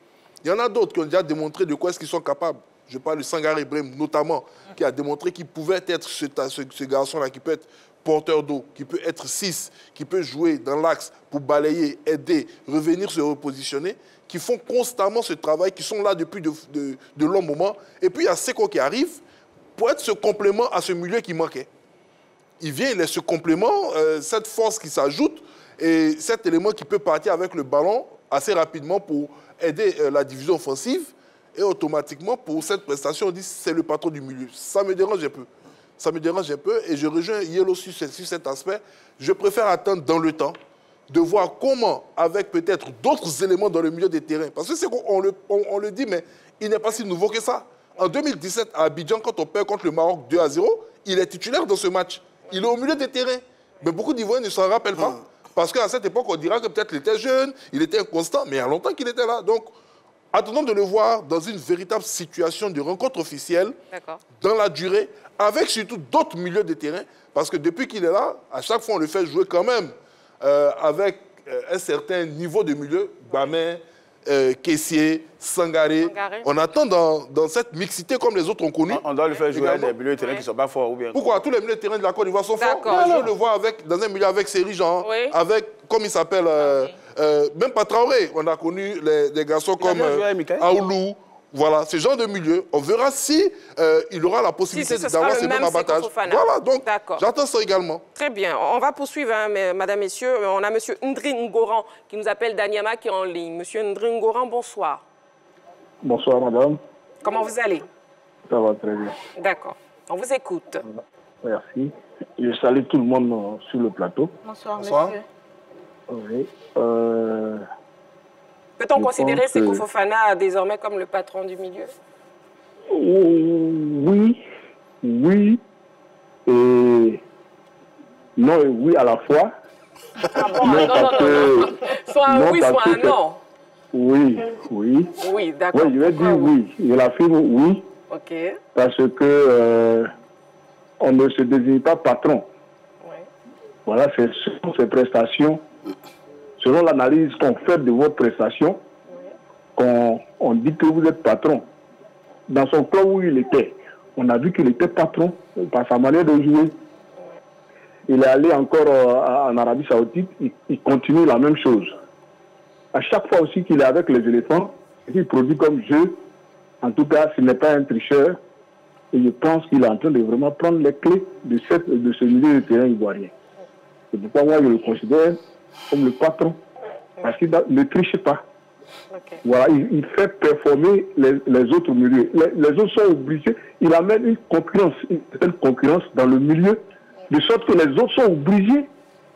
Il y en a d'autres qui ont déjà démontré de quoi est-ce qu'ils sont capables. Je parle de Sangaré Ibrahim notamment, qui a démontré qu'il pouvait être ce garçon-là, qui peut être porteur d'eau, qui peut être 6, qui peut jouer dans l'axe pour balayer, aider, revenir se repositionner, qui font constamment ce travail, qui sont là depuis de longs moments. Et puis il y a Seko qui arrive pour être ce complément à ce milieu qui manquait. Il vient, il est ce complément, cette force qui s'ajoute, et cet élément qui peut partir avec le ballon assez rapidement pour aider la division offensive, et automatiquement, pour cette prestation, on dit que c'est le patron du milieu. Ça me dérange un peu. Ça me dérange un peu, et je rejoins Yellow sur cet aspect. Je préfère attendre dans le temps, de voir comment, avec peut-être d'autres éléments dans le milieu des terrains, parce que c'est qu'on le dit, mais il n'est pas si nouveau que ça. En 2017, à Abidjan, quand on perd contre le Maroc 2-0, il est titulaire dans ce match. Il est au milieu des terrains. Mais beaucoup d'Ivoiriens ne s'en rappellent pas. Parce qu'à cette époque, on dira que peut-être il était jeune, il était inconstant, mais il y a longtemps qu'il était là. Donc, attendons de le voir dans une véritable situation de rencontre officielle, dans la durée, avec surtout d'autres milieux de terrain. Parce que depuis qu'il est là, à chaque fois, on le fait jouer quand même avec un certain niveau de milieu. Bamé, Kessié, Sangaré. On attend dans cette mixité comme les autres ont connu. On doit le faire jouer des milieux de terrain qui ne sont pas forts ou bien. Pourquoi? Tous les milieux de terrain de la Côte d'Ivoire sont forts. Je le vois dans un milieu avec Séri Jean, avec, comme il s'appelle, même pas Traoré. On a connu des garçons comme Aoulou. Voilà, ce genre de milieu. On verra si il aura la possibilité d'avoir ce même abattage. Voilà, donc j'attends ça également. Très bien. On va poursuivre, hein, madame, messieurs. On a monsieur Ndri Ngoran qui nous appelle d'Anyama qui est en ligne. Monsieur Ndri Ngoran, bonsoir. Bonsoir, madame. Comment vous allez? Ça va très bien. D'accord. On vous écoute. Merci. Je salue tout le monde sur le plateau. Bonsoir, monsieur. Oui. Peut-on considérer Seko Fofana désormais comme le patron du milieu? Oui. Oui. Et non et oui à la fois. Ah bon, non. Soit un oui, soit un non. Oui. Oui, d'accord. Oui, je vais dire oui. Je l'affirme oui. Ok. Parce que on ne se désigne pas patron. Oui. Voilà, c'est selon ses prestations. Selon l'analyse qu'on fait de votre prestation, on dit que vous êtes patron. Dans son club où il était, on a vu qu'il était patron par sa manière de jouer. Il est allé encore en Arabie Saoudite, il continue la même chose. À chaque fois aussi qu'il est avec les éléphants, il produit comme jeu. En tout cas, ce n'est pas un tricheur. Et je pense qu'il est en train de vraiment prendre les clés de ce milieu de terrain ivoirien. C'est pourquoi moi, je le considère comme le patron, parce qu'il ne triche pas. Voilà, il fait performer les autres milieux. Les autres sont obligés, il amène une concurrence dans le milieu, de sorte que les autres sont obligés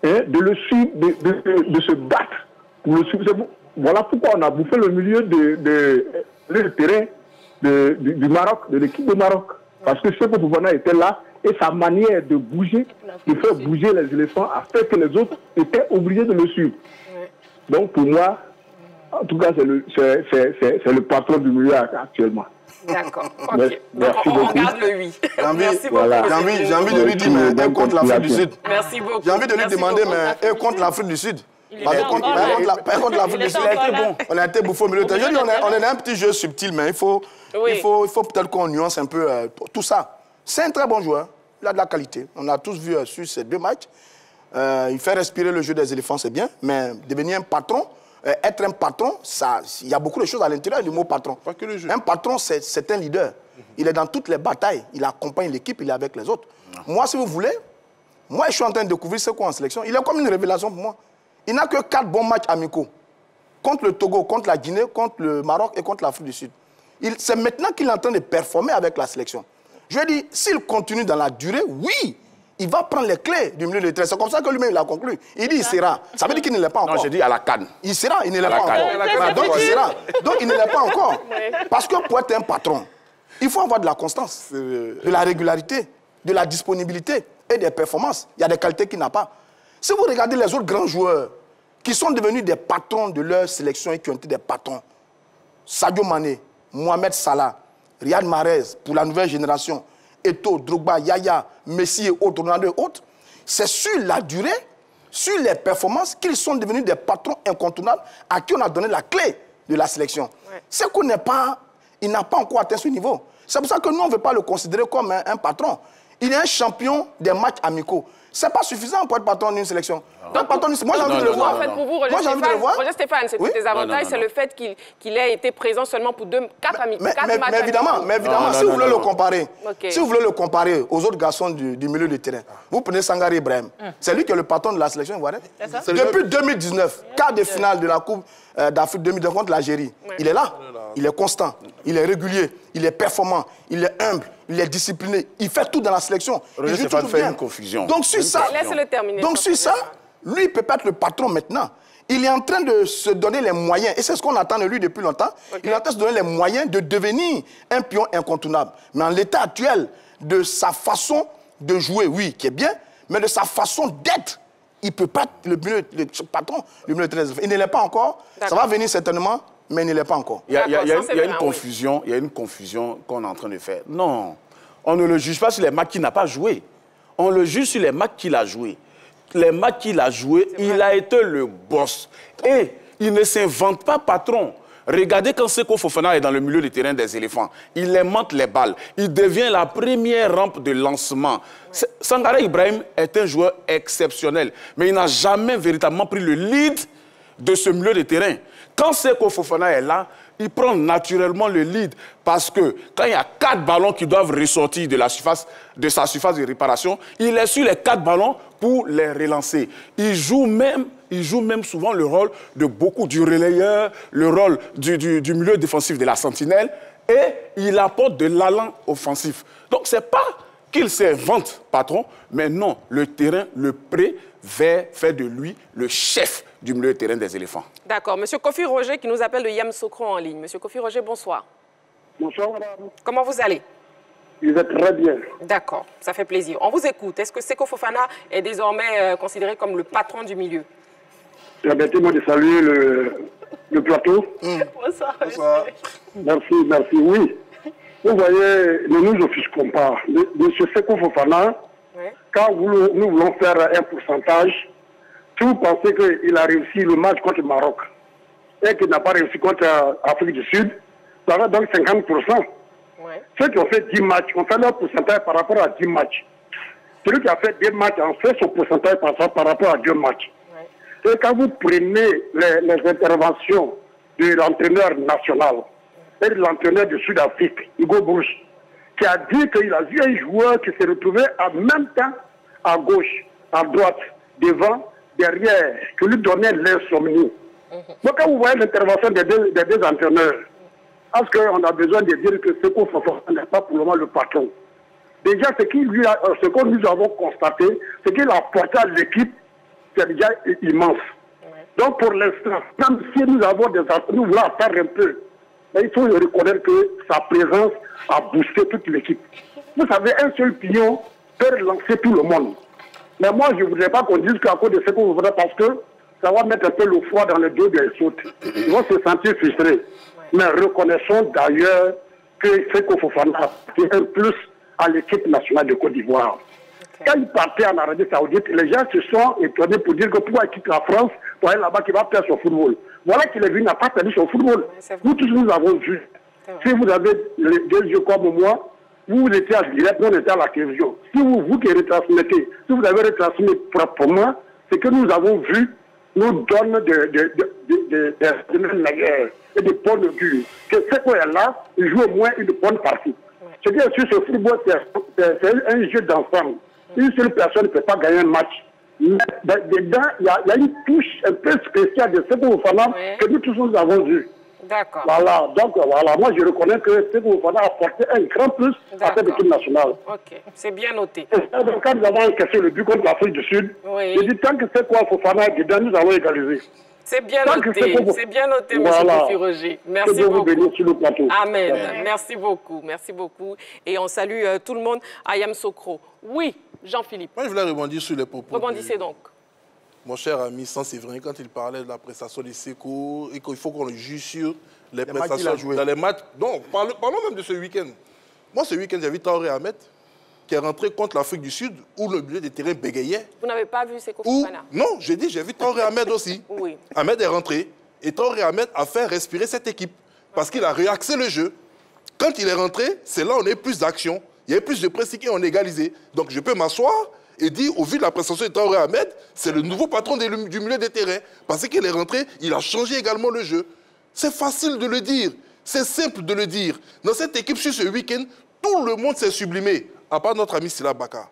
de le suivre, de se battre pour le suivre. Voilà pourquoi on a bouffé le milieu de terrain du Maroc, de l'équipe du Maroc. Parce que Seko Fofana était là et sa manière de bouger, de faire bouger les éléphants, a fait que les autres étaient obligés de le suivre. Donc pour moi, en tout cas, c'est le patron du milieu actuellement. D'accord. Ok. Merci on beaucoup. garde le oui. Merci beaucoup. Voilà. J'ai envie de lui dire, mais elle contre l'Afrique du Sud. Merci beaucoup. J'ai envie de lui demander, mais elle contre l'Afrique du Sud. Parce que contre l'Afrique du Sud, on a été bouffé au milieu de terrain. Je dis, on est un petit jeu subtil, mais il faut peut-être qu'on nuance un peu tout ça. C'est un très bon joueur. Il a de la qualité. On a tous vu sur ces 2 matchs. Il fait respirer le jeu des éléphants, c'est bien, mais devenir un patron, être un patron, il y a beaucoup de choses à l'intérieur du mot patron. Pas que le jeu. Un patron, c'est un leader. Il est dans toutes les batailles. Il accompagne l'équipe, il est avec les autres. Moi, si vous voulez, moi, je suis en train de découvrir ce qu'on en sélection. Il est comme une révélation pour moi. Il n'a que 4 bons matchs amicaux. Contre le Togo, contre la Guinée, contre le Maroc et contre l'Afrique du Sud. C'est maintenant qu'il est en train de performer avec la sélection. Je veux dire, s'il continue dans la durée, oui, il va prendre les clés du milieu de terrain. C'est comme ça que lui-même il a conclu. Il dit il sera. Ça veut dire qu'il ne l'est pas encore. Non, j'ai dit à la CAN. Il sera, il ne l'est pas encore. Donc il sera. Donc il ne l'est pas encore. Parce que pour être un patron, il faut avoir de la constance, de la régularité, de la disponibilité et des performances. Il y a des qualités qu'il n'a pas. Si vous regardez les autres grands joueurs qui sont devenus des patrons de leur sélection et qui ont été des patrons, Sadio Mané, Mohamed Salah, Riyad Mahrez pour la nouvelle génération, Eto'o, Drogba, Yaya, Messi et autres, Ronaldo et autres, c'est sur la durée, sur les performances qu'ils sont devenus des patrons incontournables à qui on a donné la clé de la sélection. C'est qu'on n'est pas, il n'a pas encore atteint ce niveau. C'est pour ça que nous, on ne veut pas le considérer comme un patron. Il est un champion des matchs amicaux. Ce n'est pas suffisant pour être patron d'une sélection. Donc, moi, j'ai envie de le voir. En fait, pour vous, Roger Stéphane, c'est tous tes avantages, c'est le fait qu'il ait été présent seulement pour 4 matchs. Mais évidemment, si vous voulez le comparer, si vous voulez le comparer aux autres garçons du milieu du terrain, vous prenez Sangare Ibrahim. C'est lui qui est le patron de la sélection ivoirienne. Depuis 2019, quart de finale de la Coupe d'Afrique 2002 contre l'Algérie, il est là. Il est constant, il est régulier, il est performant, il est humble, il est discipliné, il fait tout dans la sélection. Il joue toujours bien. Une confusion. Donc sur ça, lui il peut pas être le patron maintenant. Il est en train de se donner les moyens, et c'est ce qu'on attend de lui depuis longtemps, il est en train de se donner les moyens de devenir un pion incontournable. Mais en l'état actuel de sa façon de jouer, oui, qui est bien, mais de sa façon d'être, il ne peut pas être le patron du milieu de terrain. Il ne l'est pas encore, ça va venir certainement, mais il ne l'est pas encore. Il y a une confusion qu'on est en train de faire. Non, on ne le juge pas sur les matchs qu'il n'a pas joué. On le juge sur les matchs qu'il a joués. Les matchs qu'il a joués, il a été le boss. Et il ne s'invente pas patron. Regardez quand Seko Fofana est dans le milieu du terrain des éléphants. Il aimante les balles. Il devient la première rampe de lancement. Sangare Ibrahim est un joueur exceptionnel. Mais il n'a jamais véritablement pris le lead de ce milieu de terrain. Quand Seko Fofana est là, il prend naturellement le lead parce que quand il y a 4 ballons qui doivent ressortir de sa surface de réparation, il est sur les 4 ballons pour les relancer. Il joue même souvent le rôle de beaucoup du relayeur, le rôle du milieu défensif de la sentinelle et il apporte de l'allant offensif. Donc c'est pas qu'il s'invente patron, mais non, le terrain le fait de lui le chef du milieu de terrain des éléphants. D'accord. Monsieur Kofi Roger qui nous appelle de Yamoussoukro en ligne. Monsieur Kofi Roger, bonsoir. Bonsoir, madame. Comment vous allez? Je vais très bien. D'accord, ça fait plaisir. On vous écoute. Est-ce que Seko Fofana est désormais considéré comme le patron du milieu? Permettez-moi de saluer le plateau. Bonsoir. Bonsoir. Merci. Oui. Vous voyez, ne nous offusquons pas. Monsieur Seko Fofana, quand nous voulons faire un pourcentage, si vous pensez qu'il a réussi le match contre le Maroc et qu'il n'a pas réussi contre l'Afrique du Sud, ça va donc 50%. Ceux qui ont fait 10 matchs, on fait leur pourcentage par rapport à 10 matchs. Celui qui a fait 2 matchs, on fait son pourcentage par rapport à 2 matchs. Et quand vous prenez les interventions de l'entraîneur national et de l'entraîneur de Sud-Afrique, Hugo Broos, qui a dit qu'il a vu un joueur qui s'est retrouvé en même temps à gauche, à droite, devant, derrière, qui lui donnait l'insomnie. Donc quand vous voyez l'intervention des deux entraîneurs, parce qu'on a besoin de dire que Seko Fofana n'est pas pour le moment le patron. Déjà, ce que nous avons constaté, c'est qu'il a apporté à l'équipe, c'est déjà immense. Donc pour l'instant, même si nous avons nous voulons faire un peu, mais il faut reconnaître que sa présence a boosté toute l'équipe. Vous savez, un seul pion peut lancer tout le monde. Mais moi, je ne voudrais pas qu'on dise qu'à cause de ce qu'on voudrait, parce que ça va mettre un peu le froid dans le dos des autres. Ils vont se sentir frustrés. Mais reconnaissons d'ailleurs que Seko Fofana fait un plus à l'équipe nationale de Côte d'Ivoire. Quand il partait en Arabie Saoudite, les gens se sont étonnés pour dire que pourquoi il quitte la France pour aller là-bas qu'il va perdre son football. Voilà qu'il est venu, n'a pas perdu son football. Nous tous, nous avons vu. Si vous avez les deux yeux comme moi, vous étiez à direct, nous on était à la télévision. Si vous qui retransmettez, si vous avez retransmis proprement, ce que nous avons vu nous donne de manière et de bonnes augures. Que ce qu'on est là, il joue au moins une bonne partie. C'est-à-dire sur ce football, c'est un jeu d'ensemble. Une seule personne ne peut pas gagner un match. Mais dedans, il y a une touche un peu spéciale de Seko Fofana que nous tous nous avons vu. D'accord. Voilà, donc voilà, moi je reconnais que Seko Fofana a apporté un grand plus à cette équipe nationale. Ok, c'est bien noté. Et donc, quand nous avons encaissé le but contre l'Afrique du Sud, je dis tant que Seko Fofana est dedans, nous allons égaliser. C'est bien noté, voilà. M. Kofi-Roger. Merci beaucoup. Sur le plateau. Amen. Merci beaucoup. Et on salue tout le monde. Ayam Sokro. Oui, Jean-Philippe. Moi, je voulais rebondir sur les propos. Rebondissez donc. Mon cher ami Saint-Séverin, quand il parlait de la prestation de Seko, et qu'il faut qu'on le juge sur les prestations dans les matchs. Non, parlons même de ce week-end. Moi, ce week-end, j'ai vu Traoré Ahmed, qui est rentré contre l'Afrique du Sud, où le milieu de terrain bégayait. Vous n'avez pas vu Seko Fofana? Non, j'ai vu Traoré Ahmed aussi. Oui. Ahmed est rentré, et Traoré Ahmed a fait respirer cette équipe, parce qu'il a réaxé le jeu. Quand il est rentré, c'est là où on a eu plus d'action, il y a eu plus de pressing et on a égalisé. Donc je peux m'asseoir et dire, au vu de la prestation de Traoré Ahmed, c'est le nouveau patron du milieu de terrain. Parce qu'il est rentré, il a changé également le jeu. C'est facile de le dire, c'est simple de le dire. Dans cette équipe, sur ce week-end, tout le monde s'est sublimé, à part notre ami Sila Baka.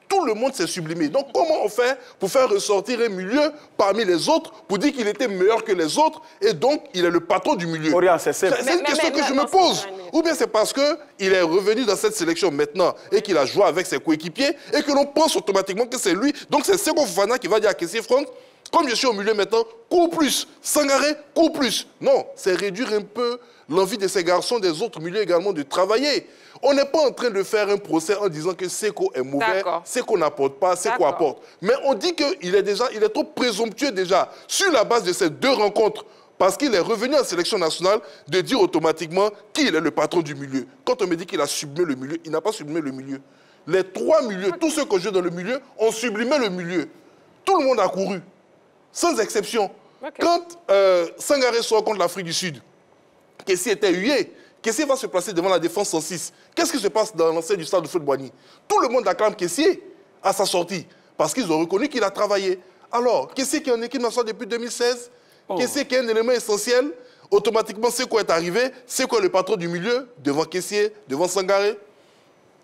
Tout le monde s'est sublimé. Donc comment on fait pour faire ressortir un milieu parmi les autres, pour dire qu'il était meilleur que les autres, et donc il est le patron du milieu? C'est une question que je me pose. Ou bien c'est parce qu'il est revenu dans cette sélection maintenant, et qu'il a joué avec ses coéquipiers, et que l'on pense automatiquement que c'est lui. Donc c'est Seko Fofana qui va dire à Kessie Franck, comme je suis au milieu maintenant, cours plus. Sangaré, cours plus. Non, c'est réduire un peu l'envie de ces garçons, des autres milieux également, de travailler. On n'est pas en train de faire un procès en disant que Seko est mauvais, Seko n'apporte pas, Seko apporte. Mais on dit qu'il est trop présomptueux déjà, sur la base de ces deux rencontres, parce qu'il est revenu en sélection nationale, de dire automatiquement qu'il est le patron du milieu. Quand on me dit qu'il a sublimé le milieu, il n'a pas sublimé le milieu. Les trois milieux, tous ceux qui jouent dans le milieu, ont sublimé le milieu. Tout le monde a couru, sans exception. Quand Sangaré sort contre l'Afrique du Sud, Kessie était hué. Kessie va se placer devant la défense 106. Qu'est-ce qui se passe dans l'enceinte du stade de foot Boigny? Tout le monde acclame Kessie à sa sortie, parce qu'ils ont reconnu qu'il a travaillé. Alors, Kessie qui est en équipe nationale depuis 2016, Kessie qui est un élément essentiel, automatiquement, Seko est arrivé, Seko est le patron du milieu, devant Kessie, devant Sangaré.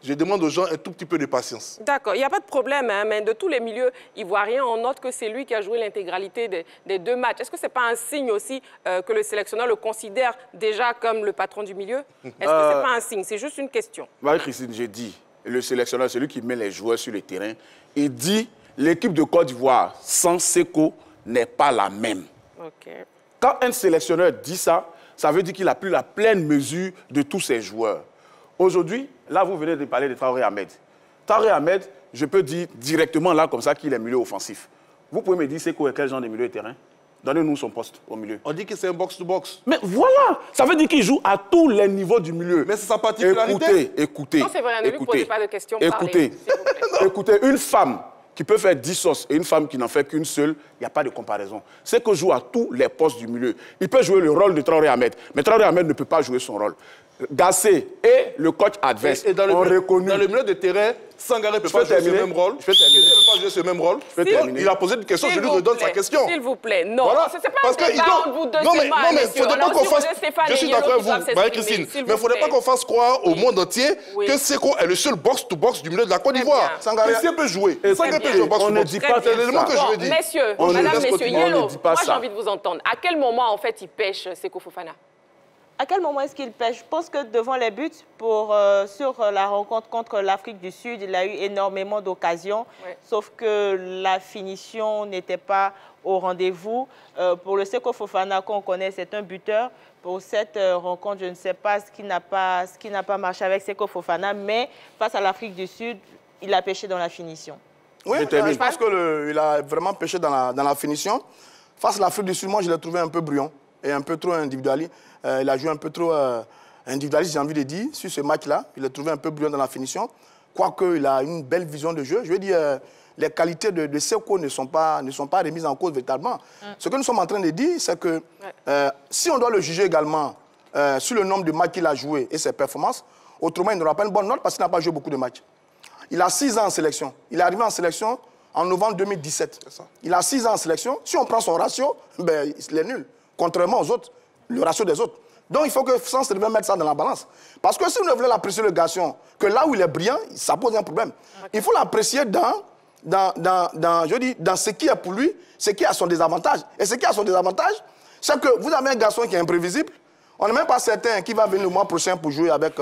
Je demande aux gens un tout petit peu de patience. D'accord, il n'y a pas de problème, hein, mais de tous les milieux ivoiriens, on note que c'est lui qui a joué l'intégralité des deux matchs. Est-ce que ce n'est pas un signe aussi que le sélectionneur le considère déjà comme le patron du milieu? Est-ce que ce n'est pas un signe? C'est juste une question. Marie-Christine, j'ai dit, le sélectionneur, c'est lui qui met les joueurs sur le terrain. Il dit, l'équipe de Côte d'Ivoire sans Seko n'est pas la même. Quand un sélectionneur dit ça, ça veut dire qu'il a pris la pleine mesure de tous ses joueurs. Aujourd'hui, là, vous venez de parler de Traoré Ahmed. Traoré Ahmed, je peux dire directement là, comme ça, qu'il est milieu offensif. Vous pouvez me dire, c'est quoi, quel genre de milieu de terrain? Donnez-nous son poste au milieu. On dit que c'est un box-to-box. Mais voilà, ça veut dire qu'il joue à tous les niveaux du milieu. Mais c'est sa particularité. Écoutez. Non, c'est vrai, ne lui posez pas de questions. Écoutez, écoutez, une femme qui peut faire 10 sauces et une femme qui n'en fait qu'une seule, il n'y a pas de comparaison. C'est que joue à tous les postes du milieu. Il peut jouer le rôle de Traoré Ahmed, mais Traoré Ahmed ne peut pas jouer son rôle. Gassé et le coach adverse ont reconnu. Dans le milieu de terrain, Sangaré ne peut pas jouer ce même rôle. Il ne peut pas jouer ce même rôle. Il a posé une question, je lui redonne sa question. S'il vous plaît, non. Voilà. Ce n'est pas un débat entre vous deux. Non, mais il ne faudrait pas qu'on fasse... Je suis d'accord avec vous, Marie-Christine. Mais il ne faudrait pas qu'on fasse croire au monde entier que Seko est le seul box-to-box du milieu de la Côte d'Ivoire. Sangaré peut jouer. Sangaré peut jouer box-to-box. On ne dit pas c'est l'élément que je veux dire. Messieurs, madame, messieurs, Yellow, moi j'ai envie de vous entendre. À quel moment, en fait, il pêche Seko Fofana? À quel moment est-ce qu'il pêche? Je pense que devant les buts, sur la rencontre contre l'Afrique du Sud, il a eu énormément d'occasions, sauf que la finition n'était pas au rendez-vous. Pour le Seko Fofana qu'on connaît, c'est un buteur. Pour cette rencontre, je ne sais pas ce qui n'a pas marché avec Seko Fofana, mais face à l'Afrique du Sud, il a pêché dans la finition. Oui, je pense qu'il a vraiment pêché dans la finition. Face à l'Afrique du Sud, moi, je l'ai trouvé un peu bruyant et un peu trop individualiste. Il a joué un peu trop individualiste, j'ai envie de dire, sur ce match-là. Il l'a trouvé un peu bruyant dans la finition. Quoique, il a une belle vision de jeu. Je veux dire, les qualités de Seko ne sont pas remises en cause véritablement. Ce que nous sommes en train de dire, c'est que si on doit le juger également sur le nombre de matchs qu'il a joué et ses performances, autrement, il n'aura pas une bonne note parce qu'il n'a pas joué beaucoup de matchs. Il a 6 ans en sélection. Il est arrivé en sélection en novembre 2017. Il a 6 ans en sélection. Si on prend son ratio, ben, il est nul. Contrairement aux autres, le ratio des autres. Donc il faut que France devait mettre ça dans la balance. Parce que si vous ne voulez l'apprécier le garçon, que là où il est brillant, ça pose un problème. Il faut l'apprécier dans ce qui est pour lui, ce qui a son désavantage. Et ce qui a son désavantage, c'est que vous avez un garçon qui est imprévisible. On n'est même pas certain qu'il va venir le mois prochain pour jouer avec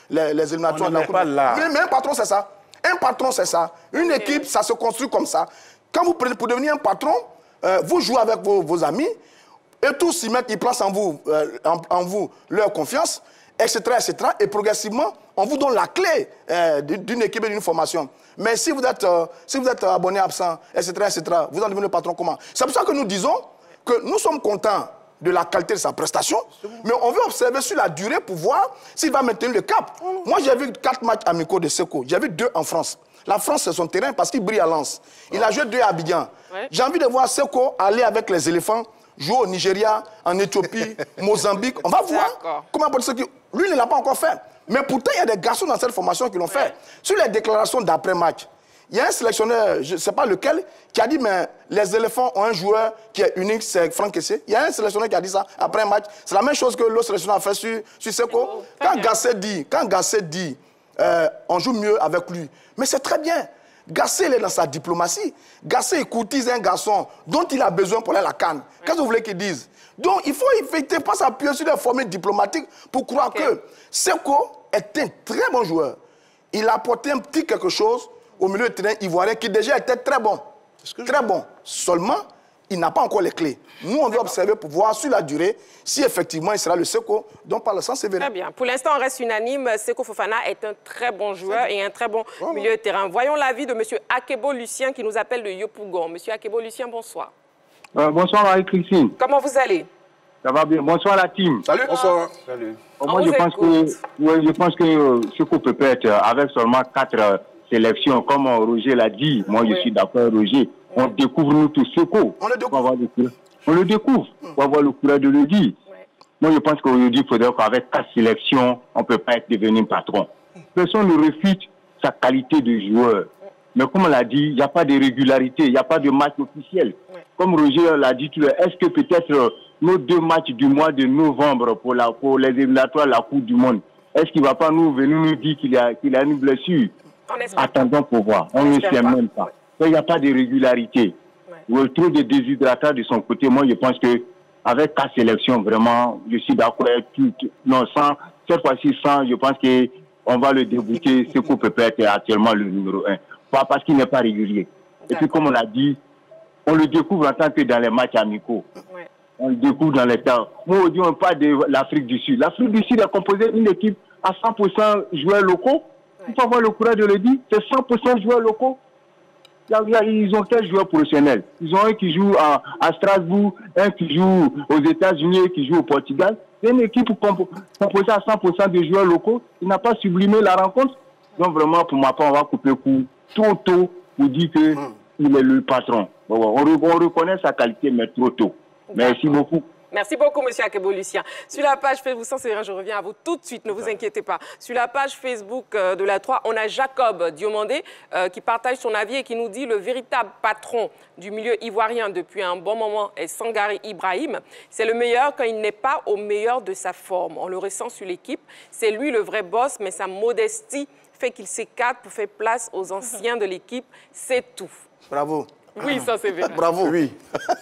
les éliminatoires de la Coupe. Mais un patron, c'est ça. Un patron, c'est ça. Une équipe, ça se construit comme ça. Quand vous prenez pour devenir un patron, vous jouez avec vos amis, et tous ils placent en vous leur confiance, etc., etc. Et progressivement, on vous donne la clé d'une équipe et d'une formation. Mais si vous êtes abonné absent, etc., etc., vous en devenez le patron comment? C'est pour ça que nous disons que nous sommes contents de la qualité de sa prestation, mais on veut observer sur la durée pour voir s'il va maintenir le cap. Moi, j'ai vu 4 matchs amicaux de Seko. J'ai vu 2 en France. La France, c'est son terrain parce qu'il brille à Lens. Il a joué 2 à Abidjan. J'ai envie de voir Seko aller avec les éléphants, jouer au Nigeria, en Éthiopie, Mozambique. On va voir comment lui ne l'a pas encore fait. Mais pourtant, il y a des garçons dans cette formation qui l'ont fait. Sur les déclarations d'après-match, il y a un sélectionneur, je ne sais pas lequel, qui a dit mais les éléphants ont un joueur qui est unique, c'est Franck Kessé. Il y a un sélectionneur qui a dit ça après un match. C'est la même chose que l'autre sélectionneur a fait sur Seko. Quand Gasset dit on joue mieux avec lui, mais c'est très bien. Gasset, il est dans sa diplomatie. Gasset écoutise un garçon dont il a besoin pour aller à la CAN. Qu'est-ce que vous voulez qu'il dise? Donc il faut effectivement pas s'appuyer sur des formules diplomatiques pour croire que Seko est un très bon joueur. Il a apporté un petit quelque chose au milieu de terrain ivoirien qui déjà était très bon. Très bon. Seulement, il n'a pas encore les clés. Nous, on doit observer pour voir sur la durée si effectivement il sera le Seko dont parle le sens Sévérin. Très bien. Pour l'instant, on reste unanime. Seko Fofana est un très bon joueur et un très bon milieu de terrain. Voyons l'avis de M. Akebo Lucien qui nous appelle de Yopougon. M. Akebo Lucien, bonsoir. Bonsoir Marie-Christine. Comment vous allez? Ça va bien. Bonsoir la team. Salut. Bonsoir. Salut. Moi, je pense que Seko peut être avec seulement 4 sélections, comme Roger l'a dit. Moi, je suis d'accord, Roger. On découvre nous tous Seko. On le découvre. On va avoir le courage de le dire. Moi, je pense qu'aujourd'hui, il faudrait qu'avec 4 sélections, on ne peut pas être devenu patron. Personne ne refute sa qualité de joueur. Mais comme on l'a dit, il n'y a pas de régularité, il n'y a pas de match officiel. Comme Roger l'a dit, est-ce que peut-être nos 2 matchs du mois de novembre pour les éliminatoires de la Coupe du Monde, est-ce qu'il ne va pas venir nous dire qu'il a une blessure? Attendons pour voir. On ne sait même pas. Il n'y a pas de régularité. Le trop de déshydratation de son côté, moi je pense qu'avec 4 sélections, vraiment, je suis d'accord. Non, cette fois-ci, je pense qu'on va le débouter. Seko peut être actuellement le numéro 1. Pas parce qu'il n'est pas régulier. Et puis comme on l'a dit, on le découvre en tant que dans les matchs amicaux. On le découvre dans les temps. Moi, aujourd'hui, on parle de l'Afrique du Sud. L'Afrique du Sud a composé une équipe à 100% joueurs locaux. Il faut avoir le courage de le dire. C'est 100% joueurs locaux. Ils ont quels joueurs professionnels? Ils ont un qui joue à Strasbourg, un qui joue aux États-Unis, un qui joue au Portugal. C'est une équipe composée à 100% de joueurs locaux. Il n'a pas sublimé la rencontre. Donc vraiment, pour ma part, on va couper le coup trop tôt pour dire qu'il est le patron. On reconnaît sa qualité, mais trop tôt. Merci beaucoup. Merci beaucoup, M. Akebo Lucien. Sur la page Facebook, je reviens à vous tout de suite, ne vous inquiétez pas. Sur la page Facebook de la 3, on a Jacob Diomandé qui partage son avis et qui nous dit le véritable patron du milieu ivoirien depuis un bon moment est Sangare Ibrahim. C'est le meilleur quand il n'est pas au meilleur de sa forme. On le ressent sur l'équipe. C'est lui le vrai boss, mais sa modestie fait qu'il s'écarte pour faire place aux anciens de l'équipe. C'est tout. Bravo. Oui, ça c'est vrai. Bravo. Oui.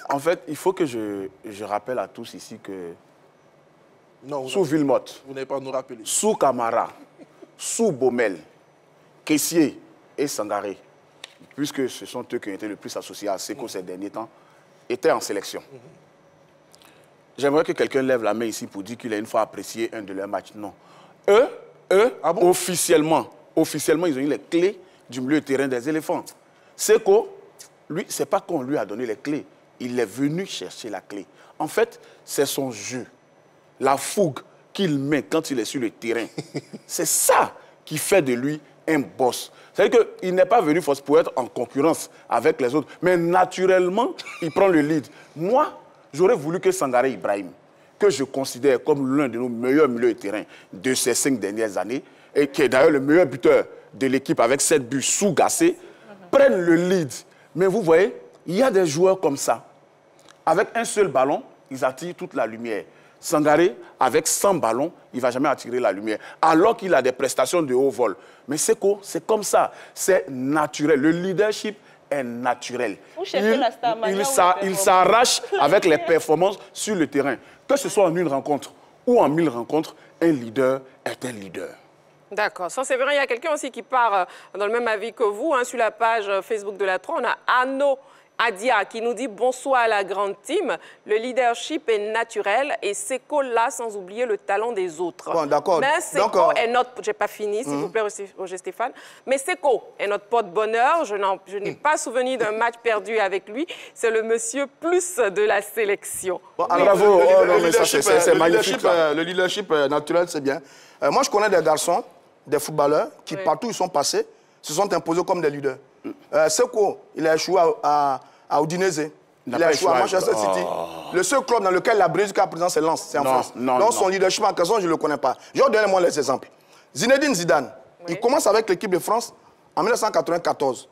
En fait, il faut que je rappelle à tous ici que Non, sous Villemotte, vous n'avez pas à nous rappeler. sous Camara, sous Baumel, Kessié et Sangaré, puisque ce sont eux qui ont été le plus associés à Seko ces derniers temps, étaient en sélection. J'aimerais que quelqu'un lève la main ici pour dire qu'il a une fois apprécié un de leurs matchs. Non. Eux, officiellement, ils ont eu les clés du milieu de terrain des éléphants. Seko, lui, c'est pas qu'on lui a donné les clés. Il est venu chercher la clé. En fait, c'est son jeu, la fougue qu'il met quand il est sur le terrain. C'est ça qui fait de lui un boss. C'est-à-dire qu'il n'est pas venu pour être en concurrence avec les autres, mais naturellement, il prend le lead. Moi, j'aurais voulu que Sangaré Ibrahim, que je considère comme l'un de nos meilleurs milieux de terrain de ces 5 dernières années, et qui est d'ailleurs le meilleur buteur de l'équipe avec 7 buts sous Gassé, prenne le lead. Mais vous voyez, il y a des joueurs comme ça. Avec un seul ballon, ils attirent toute la lumière. Sangaré, avec 100 ballons, il ne va jamais attirer la lumière, alors qu'il a des prestations de haut vol. Mais Seko, c'est comme ça, c'est naturel. Le leadership est naturel. Il s'arrache avec les performances sur le terrain. Que ce soit en une rencontre ou en 1000 rencontres, un leader est un leader. D'accord. Sans Séverin, il y a quelqu'un aussi qui part dans le même avis que vous. Sur la page Facebook de la 3, on a Arnaud Adia qui nous dit « Bonsoir à la grande team. Le leadership est naturel et Seko là, sans oublier le talent des autres. » Bon, d'accord. Mais Seko est notre... Je n'ai pas fini, s'il vous plaît, Roger Stéphane. Mais Seko est notre porte-bonheur. Je n'ai pas souvenir d'un match perdu avec lui. C'est le monsieur plus de la sélection. Bon, alors, bravo. C'est magnifique. Le leadership naturel, c'est bien. Moi, je connais des garçons, des footballeurs, qui partout où ils sont passés, se sont imposés comme des leaders. Seko, il a échoué à Udinese. Il a échoué à Manchester City. Le seul club dans lequel il a brillé jusqu'à présent, c'est Lens, c'est en France. Donc son leadership en question, je ne le connais pas. Je vais donner moi les exemples. Zinedine Zidane, il commence avec l'équipe de France en 1994.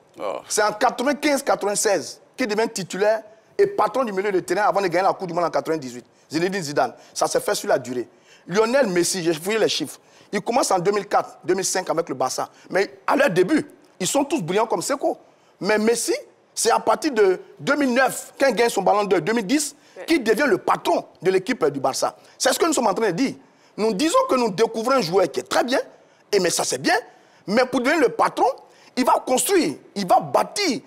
C'est en 95-96 qu'il devient titulaire et patron du milieu de terrain avant de gagner la Coupe du Monde en 98. Zinedine Zidane, ça s'est fait sur la durée. Lionel Messi, j'ai fouillé les chiffres. Il commence en 2004-2005 avec le Barça. Mais à leur début, ils sont tous brillants comme Seko. Mais Messi, c'est à partir de 2009, quand il gagne son ballon d'or, 2010, qu'il devient le patron de l'équipe du Barça. C'est ce que nous sommes en train de dire. Nous disons que nous découvrons un joueur qui est très bien, mais ça c'est bien. Mais pour devenir le patron, il va construire, il va bâtir,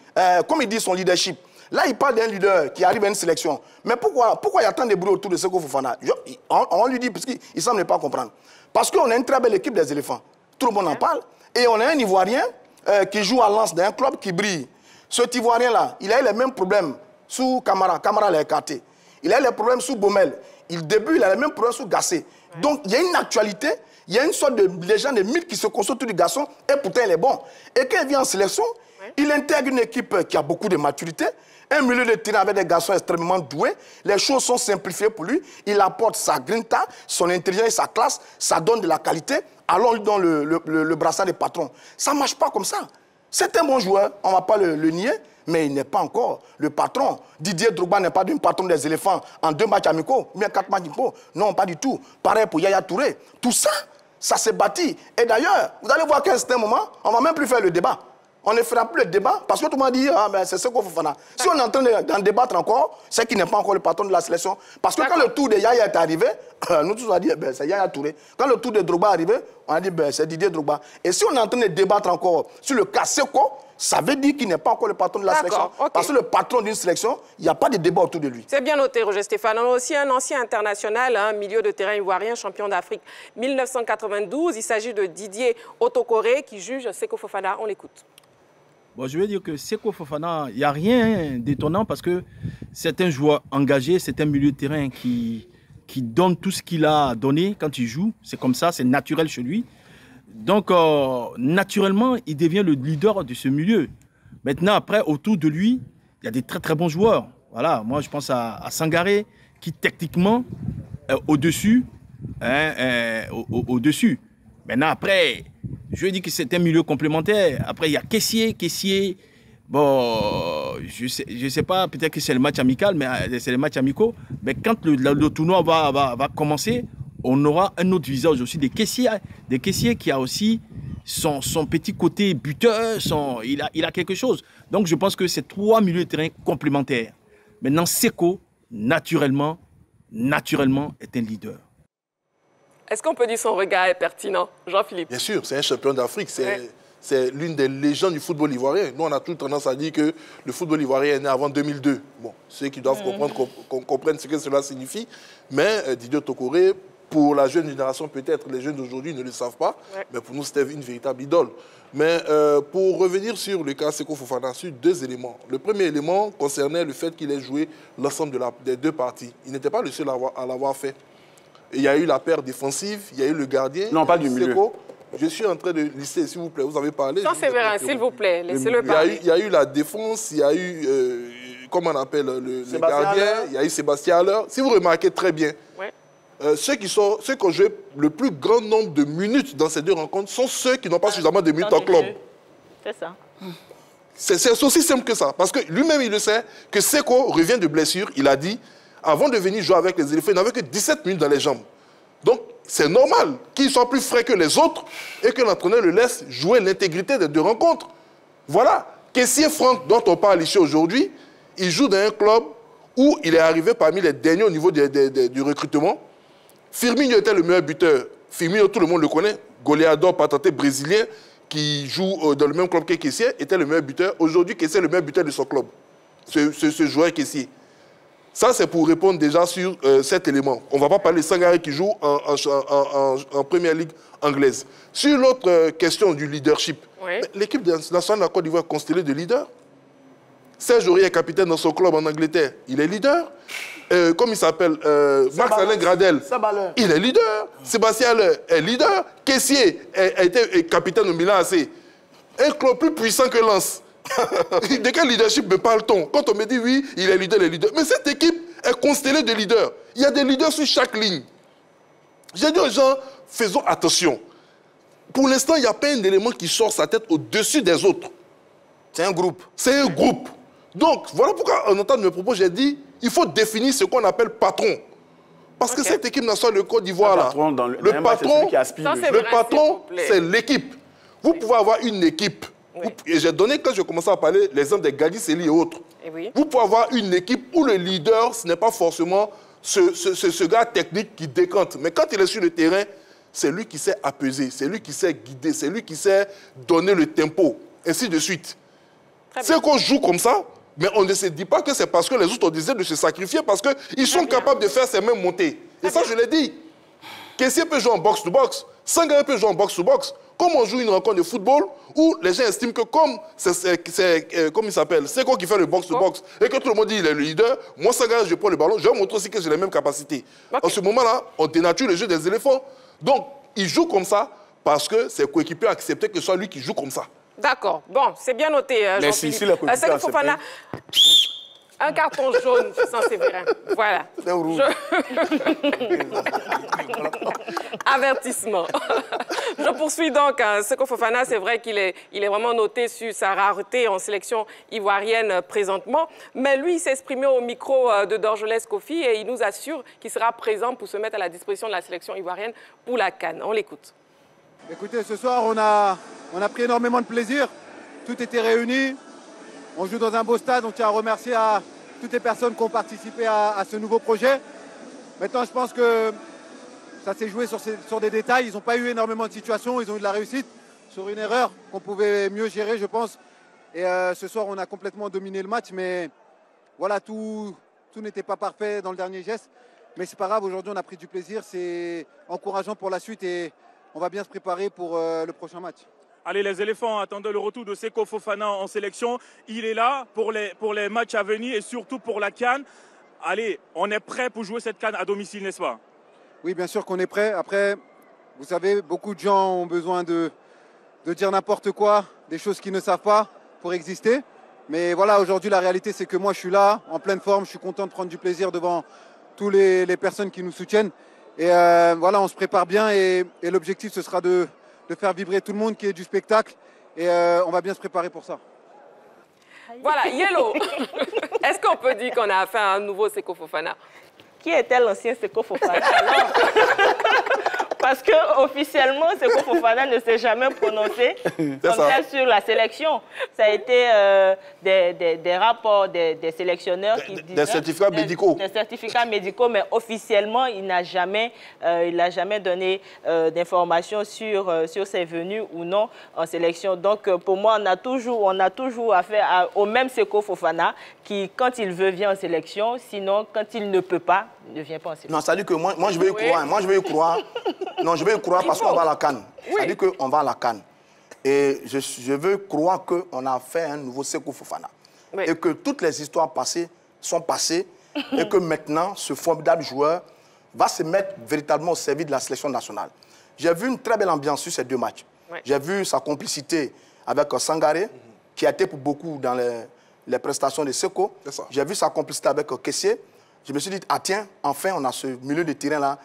comme il dit, son leadership. Là, il parle d'un leader qui arrive à une sélection. Mais pourquoi il y a tant de bruit autour de Seko Fofana? On lui dit, parce qu'il ne semble pas comprendre. Parce qu'on a une très belle équipe des éléphants. Tout le monde en parle. Et on a un Ivoirien qui joue à Lens dans un club qui brille. Cet Ivoirien-là, il a eu les mêmes problèmes sous Camara. Camara l'a écarté. Il a eu les problèmes sous Baumel. Il a les mêmes problèmes sous Gassé. Donc, il y a une actualité, il y a une sorte de légende de mythe qui se construit autour du garçon, et pourtant, il est bon. Et quand il vient en sélection, il intègre une équipe qui a beaucoup de maturité, un milieu de terrain avec des garçons extrêmement doués. Les choses sont simplifiées pour lui. Il apporte sa grinta, son intelligence et sa classe. Ça donne de la qualité. Alors, il donne le brassard des patrons. Ça ne marche pas comme ça. C'est un bon joueur, on ne va pas le nier, mais il n'est pas encore le patron. Didier Drogba n'est pas un patron des éléphants en 2 matchs amicaux, ou bien 4 matchs amicaux. Non, pas du tout. Pareil pour Yaya Touré. Tout ça, ça s'est bâti. Et d'ailleurs, vous allez voir qu'à un certain moment, on ne va même plus faire le débat. On ne fera plus le débat parce que tout le monde dit c'est Seko Fofana. Si on est en train d'en débattre encore, c'est qu'il n'est pas encore le patron de la sélection. Parce que quand le tour de Yaya est arrivé, nous tous on a dit c'est Yaya Touré. Quand le tour de Drogba est arrivé, on a dit c'est Didier Drogba. Et si on est en train de débattre encore sur le cas Seko, ça veut dire qu'il n'est pas encore le patron de la sélection. Parce que le patron d'une sélection, il n'y a pas de débat autour de lui. C'est bien noté, Roger Stéphane. On a aussi un ancien international, milieu de terrain ivoirien, champion d'Afrique 1992. Il s'agit de Didier Otokoré qui juge Seko Fofana. On l'écoute. Bon, je veux dire que Seko Fofana, il n'y a rien d'étonnant parce que c'est un joueur engagé, c'est un milieu de terrain qui donne tout ce qu'il a donné quand il joue. C'est comme ça, c'est naturel chez lui. Donc, naturellement, il devient le leader de ce milieu. Maintenant, après, autour de lui, il y a des très très bons joueurs. Voilà, moi je pense à Sangaré qui techniquement au-dessus. Au-dessus. Maintenant, après... Je dis que c'est un milieu complémentaire. Après, il y a Kessié. Bon, je sais pas, peut-être que c'est le match amical, mais c'est les matchs amicaux. Mais quand le tournoi va commencer, on aura un autre visage aussi des Kessié qui a aussi son petit côté buteur, il a quelque chose. Donc, je pense que c'est 3 milieux de terrain complémentaires. Maintenant, Seko, naturellement, est un leader. Est-ce qu'on peut dire son regard est pertinent, Jean-Philippe? Bien sûr, c'est un champion d'Afrique. C'est l'une des légendes du football ivoirien. Nous, on a toute tendance à dire que le football ivoirien est né avant 2002. Bon, ceux qui doivent comprendre, qu'on comprenne ce que cela signifie. Mais Didier Tokoré, pour la jeune génération, peut-être, les jeunes d'aujourd'hui ne le savent pas, mais pour nous, c'était une véritable idole. Mais pour revenir sur le cas Seko Fofana, sur deux éléments. Le premier élément concernait le fait qu'il ait joué l'ensemble des deux parties. Il n'était pas le seul à l'avoir fait. Et il y a eu la paire défensive, il y a eu le gardien. Non, pas du milieu. Je suis en train de lister, s'il vous plaît, vous avez parlé. Jean Séverin, s'il vous plaît, laissez-le parler. Il y a eu la défense, il y a eu, comment on appelle, le gardien, il y a eu Sébastien Haller. Si vous remarquez très bien, ceux qui ont joué le plus grand nombre de minutes dans ces deux rencontres sont ceux qui n'ont pas suffisamment de minutes en club. C'est ça. C'est aussi simple que ça. Parce que lui-même, il le sait, que Seko revient de blessure, il a dit, avant de venir jouer avec les éléphants, il n'avait que 17 minutes dans les jambes. Donc, c'est normal qu'il soit plus frais que les autres et que l'entraîneur le laisse jouer l'intégrité des deux rencontres. Voilà. Kessié Franck, dont on parle ici aujourd'hui, il joue dans un club où il est arrivé parmi les derniers au niveau du recrutement. Firmino était le meilleur buteur. Firmino, tout le monde le connaît. Goleador, patenté brésilien, qui joue dans le même club que Kessié, était le meilleur buteur. Aujourd'hui, Kessié est le meilleur buteur de son club. Ce joueur Kessié. Ça, c'est pour répondre déjà sur cet élément. On ne va pas parler de Sangaré qui joue en Première Ligue anglaise. Sur l'autre question du leadership, l'équipe nationale de la Côte d'Ivoire est constellée de leaders. Serge Aurier est capitaine dans son club en Angleterre. Il est leader. Comme il s'appelle, Max-Alain Gradel, il est leader. Sébastien Haller est leader. Kessié a été capitaine au Milan AC. Un club plus puissant que Lens. De quel leadership me parle-t-on? Quand on me dit oui, il est leader, Mais cette équipe est constellée de leaders. Il y a des leaders sur chaque ligne. J'ai dit aux gens, faisons attention. Pour l'instant, il n'y a pas un élément qui sort sa tête au-dessus des autres. C'est un groupe. C'est un groupe. Donc, voilà pourquoi, en entendant mes propos, j'ai dit, il faut définir ce qu'on appelle patron. Parce que cette équipe nationale de Côte d'Ivoire, le patron, c'est l'équipe. Vous pouvez avoir une équipe. Et j'ai donné, quand je commençais à parler, l'exemple des Gadiseli et autres. Vous pouvez avoir une équipe où le leader, ce n'est pas forcément ce gars technique qui décante. Mais quand il est sur le terrain, c'est lui qui sait apaiser, c'est lui qui sait guider, c'est lui qui sait donner le tempo, ainsi de suite. C'est qu'on joue comme ça, mais on ne se dit pas que c'est parce que les autres ont décidé de se sacrifier, parce qu'ils sont capables de faire ces mêmes montées. Et ça, je l'ai dit. Kessié peut jouer en box-to-box, Sangaré peut jouer en box-to-box. Comme on joue une rencontre de football où les gens estiment que comme comme il s'appelle, c'est quoi qui fait le box-to-box et que tout le monde dit il est le leader, moi Sangaré, je prends le ballon, je vais montrer aussi que j'ai les mêmes capacités. En ce moment-là, on dénature le jeu des éléphants. Donc, il joue comme ça parce que ses coéquipiers ont accepté que ce soit lui qui joue comme ça. D'accord. Bon, c'est bien noté, Jean-Philippe. Seko Fofana, un carton jaune, sans Séverin. Voilà. C'est rouge. Avertissement. Je poursuis donc. Seko Fofana, c'est vrai qu'il est vraiment noté sur sa rareté en sélection ivoirienne présentement. Mais lui, il s'est exprimé au micro de Dorgelès Kofi et il nous assure qu'il sera présent pour se mettre à la disposition de la sélection ivoirienne pour la CAN. On l'écoute. Écoutez, ce soir, on a pris énormément de plaisir. Tout était réuni. On joue dans un beau stade. On tient à remercier à toutes les personnes qui ont participé à ce nouveau projet. Maintenant, je pense que ça s'est joué sur des détails. Ils n'ont pas eu énormément de situations. Ils ont eu de la réussite sur une erreur qu'on pouvait mieux gérer, je pense. Et ce soir, on a complètement dominé le match. Mais voilà, tout n'était pas parfait dans le dernier geste. Mais c'est pas grave. Aujourd'hui, on a pris du plaisir. C'est encourageant pour la suite et on va bien se préparer pour le prochain match. Allez, les éléphants attendent le retour de Seko Fofana en sélection. Il est là pour les matchs à venir et surtout pour la CAN. Allez, on est prêt pour jouer cette CAN à domicile, n'est-ce pas? Oui, bien sûr qu'on est prêt. Après, vous savez, beaucoup de gens ont besoin de dire n'importe quoi, des choses qu'ils ne savent pas pour exister. Mais voilà, aujourd'hui, la réalité, c'est que moi, je suis là, en pleine forme. Je suis content de prendre du plaisir devant toutes les personnes qui nous soutiennent. Et voilà, on se prépare bien et l'objectif, ce sera de faire vibrer tout le monde, qui est du spectacle. Et on va bien se préparer pour ça. Voilà, Yellow. Est-ce qu'on peut dire qu'on a affaire à un nouveau Seko Fofana? Qui était l'ancien Seko Fofana alors? parce qu'officiellement, Seko Fofana ne s'est jamais prononcé comme ça sur la sélection. Ça a été des rapports des sélectionneurs qui disent... Des certificats médicaux. Des certificats médicaux, mais officiellement, il n'a jamais donné d'informations sur ses venues ou non en sélection. Donc, pour moi, on a toujours affaire au même Seko Fofana qui, quand il veut, vient en sélection. Sinon, quand il ne peut pas, ne vient pas en sélection. Non, ça dit que moi je vais y croire. Moi, je vais y croire. Non, je vais y croire parce qu'on va à la CAN. Ça dit qu'on va à la CAN. Et je veux croire qu'on a fait un nouveau Seko Fofana. Oui. Et que toutes les histoires passées sont passées. Et que maintenant, ce formidable joueur va se mettre véritablement au service de la sélection nationale. J'ai vu une très belle ambiance sur ces deux matchs. Oui. J'ai vu sa complicité avec Sangaré, qui a été pour beaucoup dans les prestations de Seko. J'ai vu sa complicité avec Kessié. Je me suis dit, ah tiens, enfin, on a ce milieu de terrain-là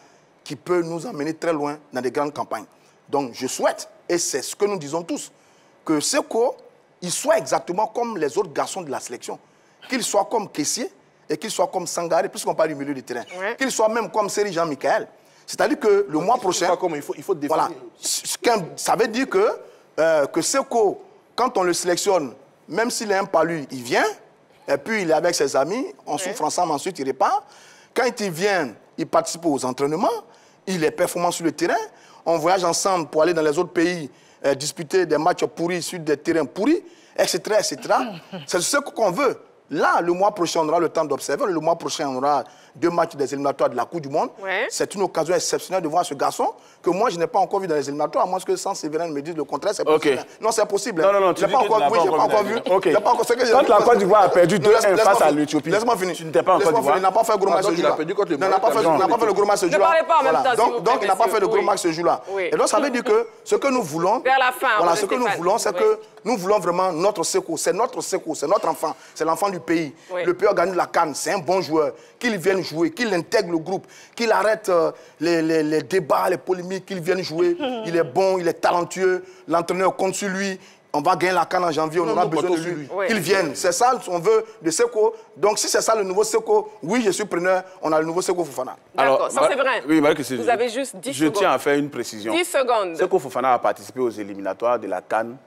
qui peut nous emmener très loin dans des grandes campagnes. Donc, je souhaite, et c'est ce que nous disons tous, que Seko, il soit exactement comme les autres garçons de la sélection. Qu'il soit comme Kessié et qu'il soit comme Sangaré, puisqu'on parle du milieu de terrain. Ouais. Qu'il soit même comme Seri Jean-Michel. C'est-à-dire que le mois prochain... Il faut définir. Voilà. Ça veut dire que Seko, quand on le sélectionne, même s'il est un palu, il vient, et puis il est avec ses amis, on souffre ensemble, ensuite il repart. Quand il vient, il participe aux entraînements, il est performant sur le terrain, on voyage ensemble pour aller dans les autres pays, disputer des matchs pourris sur des terrains pourris, etc. etc. C'est ce qu'on veut. Là, le mois prochain, on aura le temps d'observer. Le mois prochain, on aura 2 matchs des éliminatoires de la Coupe du Monde. Ouais. C'est une occasion exceptionnelle de voir ce garçon que moi, je n'ai pas encore vu dans les éliminatoires, à moins que sans Séverin me dise le contraire, c'est possible. Non, c'est possible. Non, tu n'as pas encore vu. Okay. Quand la Côte d'Ivoire a perdu 2-1 face à l'Éthiopie, laisse-moi finir. Tu n'étais pas en Côte d'Ivoire. Il n'a pas fait le gros match ce jour-là. Il n'a pas fait le gros match ce jour-là. Ne parlez pas en même temps. Donc, il n'a pas fait le gros match ce jour-là. Et donc, ça veut dire que ce que nous voulons, vers la fin, voilà, ce que nous voulons, c'est que nous voulons vraiment notre Seko. C'est notre Seko, c'est notre enfant. C'est l'enfant du pays. Le pays organise la CAN, c'est un bon joueur. Qu'il vienne jouer, qu'il intègre le groupe, qu'il arrête les débats, les polémiques, qu'il vienne jouer. Il est bon, il est talentueux. L'entraîneur compte sur lui. On va gagner la CAN en janvier, on aura besoin de lui. Qu'il vienne. C'est ça qu'on veut de Seko. Donc si c'est ça le nouveau Seko, oui, je suis preneur. On a le nouveau Seko Fofana. D'accord, ça c'est vrai. Oui, vous avez juste 10 secondes. Je tiens à faire une précision. 10 secondes. Seko Fofana a participé aux éliminatoires de la CAN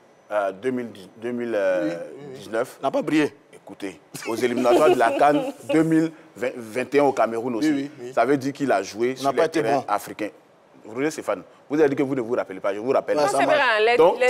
2019. N'a pas brillé. Écoutez, aux éliminatoires de la CAN 2021 au Cameroun aussi. Ça veut dire qu'il a joué sur les terrains africains. Vous voyez, Stéphane, vous avez dit que vous ne vous rappelez pas, je vous rappelle. Non, c'est vrai. Donc,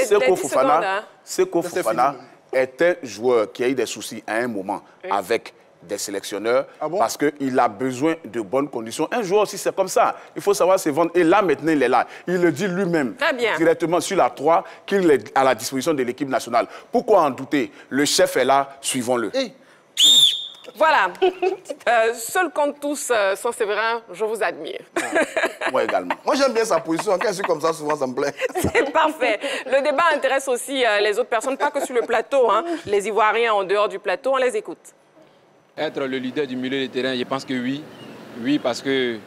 Seko Fofana est un joueur qui a eu des soucis à un moment avec des sélectionneurs parce qu'il a besoin de bonnes conditions. Un joueur aussi, c'est comme ça. Il faut savoir se vendre. Et là, maintenant, il est là. Il le dit lui-même directement sur la 3 qu'il est à la disposition de l'équipe nationale. Pourquoi en douter? Le chef est là, suivons-le. Voilà. Seul contre tous, sans Séverin, je vous admire. Moi également. Moi, j'aime bien sa position. Quand je suis comme ça, souvent, ça me plaît. C'est parfait. Le débat intéresse aussi les autres personnes, pas que sur le plateau. Hein. Les Ivoiriens en dehors du plateau, on les écoute. Être le leader du milieu de terrain, je pense que oui. Oui, parce qu'il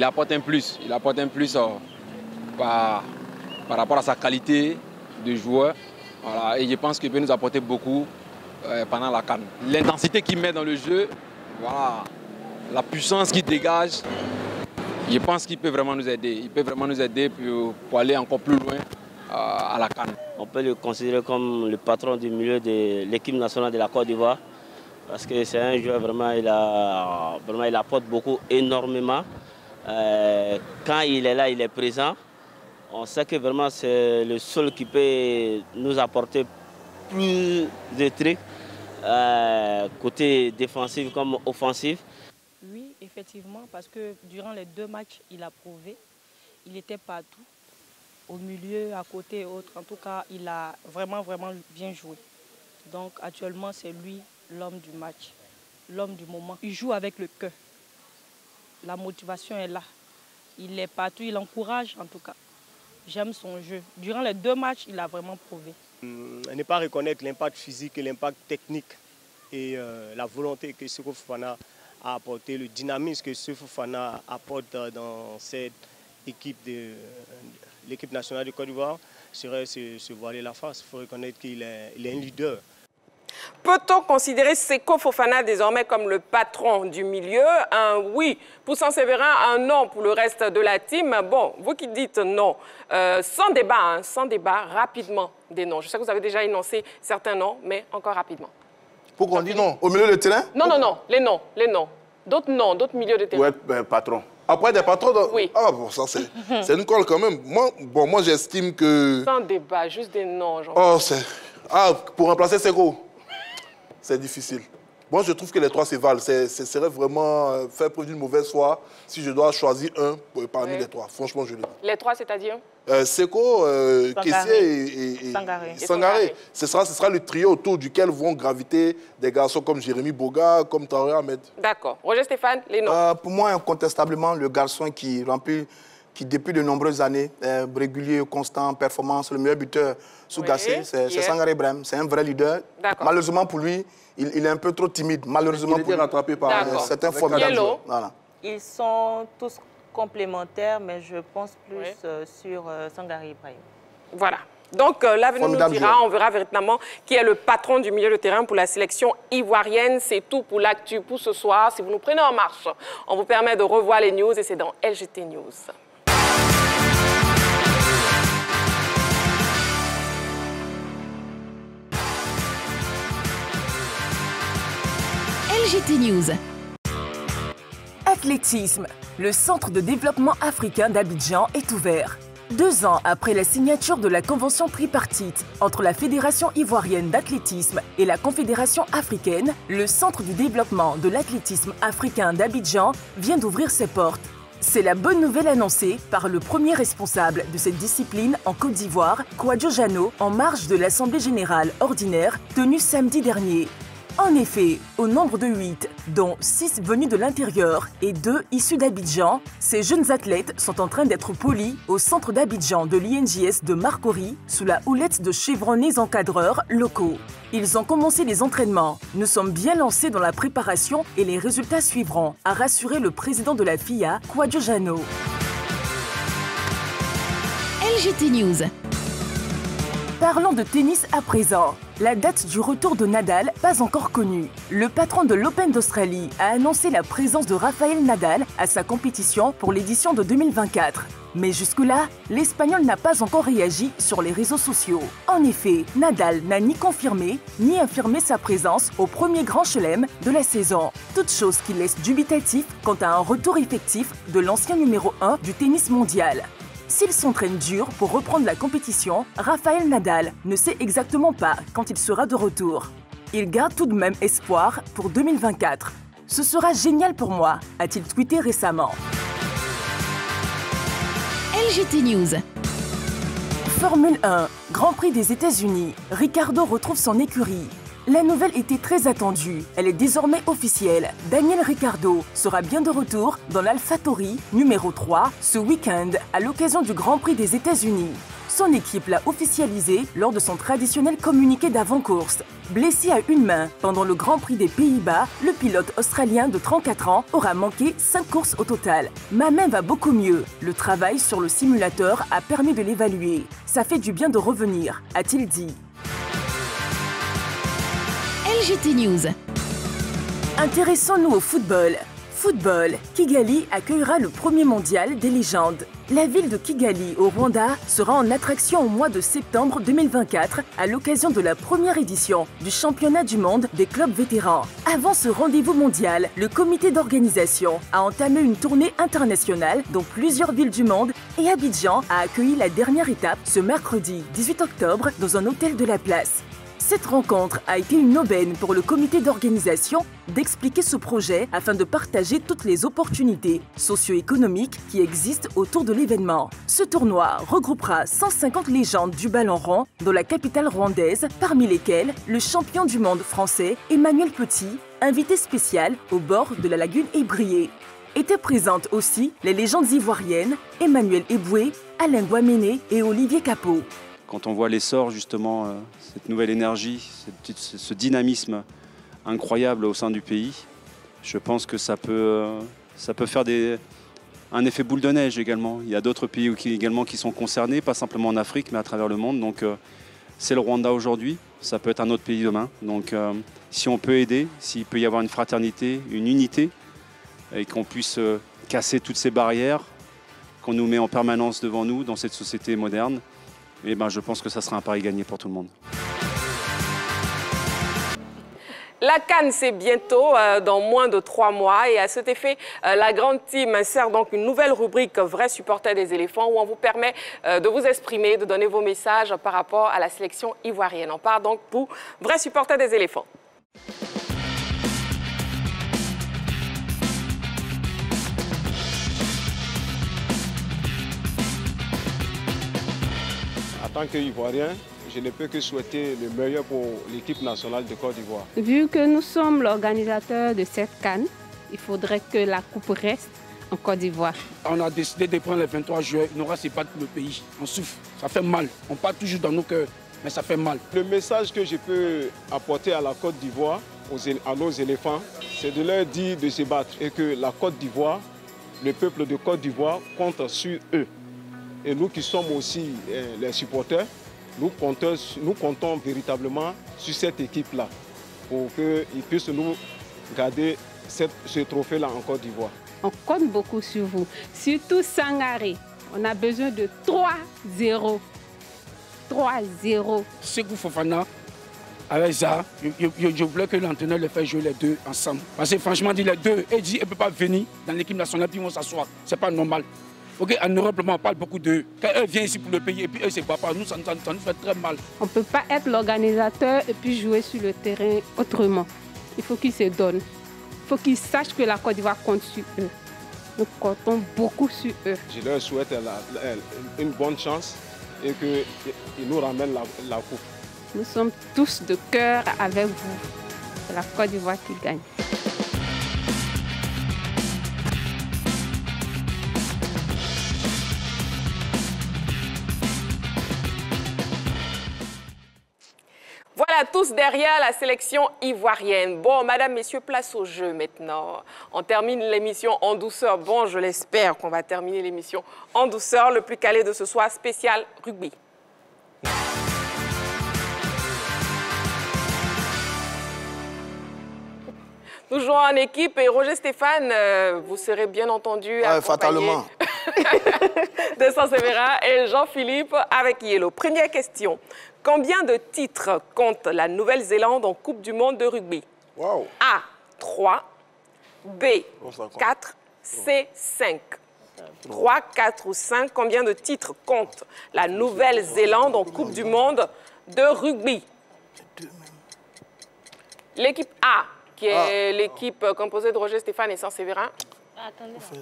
apporte un plus. Il apporte un plus par rapport à sa qualité de joueur. Voilà. Et je pense qu'il peut nous apporter beaucoup pendant la CAN. L'intensité qu'il met dans le jeu, voilà, la puissance qu'il dégage, je pense qu'il peut vraiment nous aider. Il peut vraiment nous aider pour aller encore plus loin à la CAN. On peut le considérer comme le patron du milieu de l'équipe nationale de la Côte d'Ivoire. Parce que c'est un joueur, vraiment, il apporte beaucoup, énormément. Quand il est là, il est présent. On sait que vraiment c'est le seul qui peut nous apporter plus de trucs, côté défensif comme offensif. Oui, effectivement, parce que durant les 2 matchs, il a prouvé. Il était partout, au milieu, à côté et autres. En tout cas, il a vraiment, vraiment bien joué. Donc actuellement, c'est lui l'homme du match, l'homme du moment. Il joue avec le cœur. La motivation est là. Il est partout, il encourage en tout cas. J'aime son jeu. Durant les 2 matchs, il a vraiment prouvé. Ne pas reconnaître l'impact physique et l'impact technique et la volonté que Seko Fofana a apporté, le dynamisme que Seko Fofana apporte dans cette équipe de l'équipe nationale de Côte d'Ivoire serait se voiler la face. Il faut reconnaître qu'il est un leader. Peut-on considérer Seko Fofana désormais comme le patron du milieu? Un oui pour Saint-Séverin, un non pour le reste de la team. Bon, vous qui dites non, sans débat, rapidement des noms. Je sais que vous avez déjà énoncé certains noms, mais encore rapidement. Pourquoi on dit non? Au milieu de terrain? Non, les noms. D'autres noms, d'autres milieux de terrain. Oui, patron. Après des patrons Oui. Ah bon, ça c'est une colle quand même. Moi j'estime que... Sans débat, juste des noms. Genre. Oh, pour remplacer Seko, c'est difficile. Moi, je trouve que les trois se valent. Ce serait vraiment faire preuve d'une mauvaise foi si je dois choisir un parmi les trois. Franchement, je le dis. Les trois, c'est-à-dire Seko, Kessié et Sangaré. Ce sera le trio autour duquel vont graviter des garçons comme Jérémy Boga, comme Traoré Ahmed. D'accord. Roger Stéphane, les noms. Pour moi, incontestablement, le garçon qui depuis de nombreuses années est régulier, constant, performance, le meilleur buteur sous Gassé, c'est Sangaré Ibrahim. C'est un vrai leader. Malheureusement pour lui, il est un peu trop timide. Malheureusement, il était rattrapé par certains formidables. Voilà. Ils sont tous complémentaires, mais je pense plus sur Sangaré Ibrahim. Voilà. Donc, l'avenir nous dira, on verra véritablement qui est le patron du milieu de terrain pour la sélection ivoirienne. C'est tout pour l'actu pour ce soir. Si vous nous prenez en marche, on vous permet de revoir les news et c'est dans LGT News. LGT News. Athlétisme. Le centre de développement africain d'Abidjan est ouvert. 2 ans après la signature de la convention tripartite entre la Fédération ivoirienne d'athlétisme et la Confédération africaine, le centre du développement de l'athlétisme africain d'Abidjan vient d'ouvrir ses portes. C'est la bonne nouvelle annoncée par le premier responsable de cette discipline en Côte d'Ivoire, Kouadio Jano, en marge de l'Assemblée générale ordinaire tenue samedi dernier. En effet, au nombre de 8, dont 6 venus de l'intérieur et 2 issus d'Abidjan, ces jeunes athlètes sont en train d'être polis au centre d'Abidjan de l'INJS de Marcory sous la houlette de chevronnés encadreurs locaux. Ils ont commencé les entraînements. Nous sommes bien lancés dans la préparation et les résultats suivront, a rassuré le président de la FIA, Kouadio Jano. LGT News. Parlons de tennis à présent. La date du retour de Nadal, pas encore connue. Le patron de l'Open d'Australie a annoncé la présence de Rafael Nadal à sa compétition pour l'édition de 2024. Mais jusque-là, l'Espagnol n'a pas encore réagi sur les réseaux sociaux. En effet, Nadal n'a ni confirmé ni infirmé sa présence au premier Grand Chelem de la saison. Toute chose qui laisse dubitatif quant à un retour effectif de l'ancien numéro 1 du tennis mondial. S'il s'entraîne dur pour reprendre la compétition, Rafael Nadal ne sait exactement pas quand il sera de retour. Il garde tout de même espoir pour 2024. « Ce sera génial pour moi », a-t-il tweeté récemment. LGT News. Formule 1, Grand Prix des États-Unis. Ricciardo retrouve son écurie. La nouvelle était très attendue. Elle est désormais officielle. Daniel Ricciardo sera bien de retour dans l'AlphaTauri numéro 3 ce week-end à l'occasion du Grand Prix des États-Unis. Son équipe l'a officialisé lors de son traditionnel communiqué d'avant-course. Blessé à une main pendant le Grand Prix des Pays-Bas, le pilote australien de 34 ans aura manqué 5 courses au total. Ma main va beaucoup mieux. Le travail sur le simulateur a permis de l'évaluer. Ça fait du bien de revenir, a-t-il dit. LGT News. Intéressons-nous au football. Football, Kigali accueillera le premier mondial des légendes. La ville de Kigali, au Rwanda, sera en attraction au mois de septembre 2024 à l'occasion de la première édition du championnat du monde des clubs vétérans. Avant ce rendez-vous mondial, le comité d'organisation a entamé une tournée internationale dans plusieurs villes du monde et Abidjan a accueilli la dernière étape ce mercredi 18 octobre dans un hôtel de la place. Cette rencontre a été une aubaine pour le comité d'organisation d'expliquer ce projet afin de partager toutes les opportunités socio-économiques qui existent autour de l'événement. Ce tournoi regroupera 150 légendes du ballon rond dans la capitale rwandaise, parmi lesquelles le champion du monde français Emmanuel Petit, invité spécial au bord de la lagune Ébrié. Étaient présentes aussi les légendes ivoiriennes Emmanuel Eboué, Alain Guaméné et Olivier Capot. Quand on voit l'essor, justement, cette nouvelle énergie, ce dynamisme incroyable au sein du pays, je pense que ça peut faire un effet boule de neige également. Il y a d'autres pays également qui sont concernés, pas simplement en Afrique, mais à travers le monde. Donc c'est le Rwanda aujourd'hui, ça peut être un autre pays demain. Donc si on peut aider, s'il peut y avoir une fraternité, une unité, et qu'on puisse casser toutes ces barrières qu'on nous met en permanence devant nous dans cette société moderne, eh ben, je pense que ça sera un pari gagné pour tout le monde. La CAN, c'est bientôt, dans moins de 3 mois. Et à cet effet, la grande team insère donc une nouvelle rubrique « Vrai supporter des éléphants » où on vous permet de vous exprimer, de donner vos messages par rapport à la sélection ivoirienne. On part donc pour « Vrai supporter des éléphants ». En tant qu'Ivoirien, je ne peux que souhaiter le meilleur pour l'équipe nationale de Côte d'Ivoire. Vu que nous sommes l'organisateur de cette CAN, il faudrait que la coupe reste en Côte d'Ivoire. On a décidé de prendre les 23 joueurs, il n'aura pas tout le pays. On souffre, ça fait mal. On part toujours dans nos cœurs, mais ça fait mal. Le message que je peux apporter à la Côte d'Ivoire, à nos éléphants, c'est de leur dire de se battre et que la Côte d'Ivoire, le peuple de Côte d'Ivoire compte sur eux. Et nous qui sommes aussi les supporters, nous comptons véritablement sur cette équipe-là pour qu'ils puissent nous garder ce trophée-là en Côte d'Ivoire. On compte beaucoup sur vous, surtout Sangaré. On a besoin de 3-0. 3-0. Sékou Fofana, avec ça, je voulais que l'entraîneur le fasse jouer les deux ensemble. Parce que franchement, dit les deux, il dit, elle ne peut pas venir dans l'équipe nationale, puis ils vont s'asseoir. Ce n'est pas normal. Okay, en Europe, on parle beaucoup d'eux. Quand eux viennent ici pour le pays et puis eux ne se battent pas, nous, ça nous fait très mal. On ne peut pas être l'organisateur et puis jouer sur le terrain autrement. Il faut qu'ils se donnent. Il faut qu'ils sachent que la Côte d'Ivoire compte sur eux. Nous comptons beaucoup sur eux. Je leur souhaite une bonne chance et qu'ils nous ramènent la coupe. Nous sommes tous de cœur avec vous. C'est la Côte d'Ivoire qui gagne. Voilà, tous derrière la sélection ivoirienne. Bon, madame, messieurs, place au jeu maintenant. On termine l'émission en douceur. Bon, je l'espère qu'on va terminer l'émission en douceur. Le plus calé de ce soir, spécial rugby. Nous jouons en équipe et Roger Stéphane, vous serez bien entendu fatalement. de Saint-Séverin et Jean-Philippe avec Yellow. Première question. Combien de titres compte la Nouvelle-Zélande en Coupe du Monde de rugby? Wow. A, 3, B, 4, C, 5. 3, 4 ou 5, combien de titres compte la Nouvelle-Zélande en Coupe du Monde de rugby? L'équipe A, qui est l'équipe composée de Roger Stéphane et Saint-Séverin.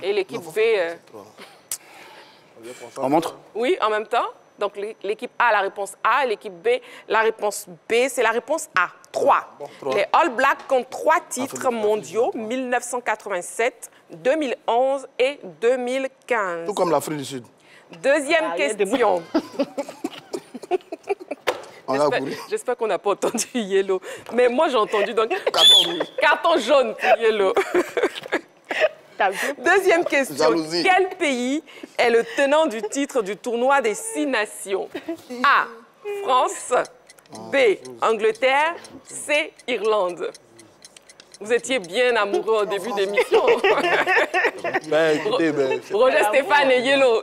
Et l'équipe B... On montre? Oui, en même temps. Donc, l'équipe A, la réponse A, l'équipe B, la réponse B, c'est la réponse A. 3. Les All Blacks comptent 3 titres mondiaux, 1987, 2011 et 2015. Tout comme l'Afrique du Sud. Deuxième question. J'espère qu'on n'a pas entendu Yellow. Mais moi, j'ai entendu donc carton jaune pour Yellow. Deuxième question. Jalousie. Quel pays est le tenant du titre du tournoi des 6 nations? A, France. B, Angleterre. C, Irlande. Vous étiez bien amoureux au début d'émission. Roger Stéphane et Yellow.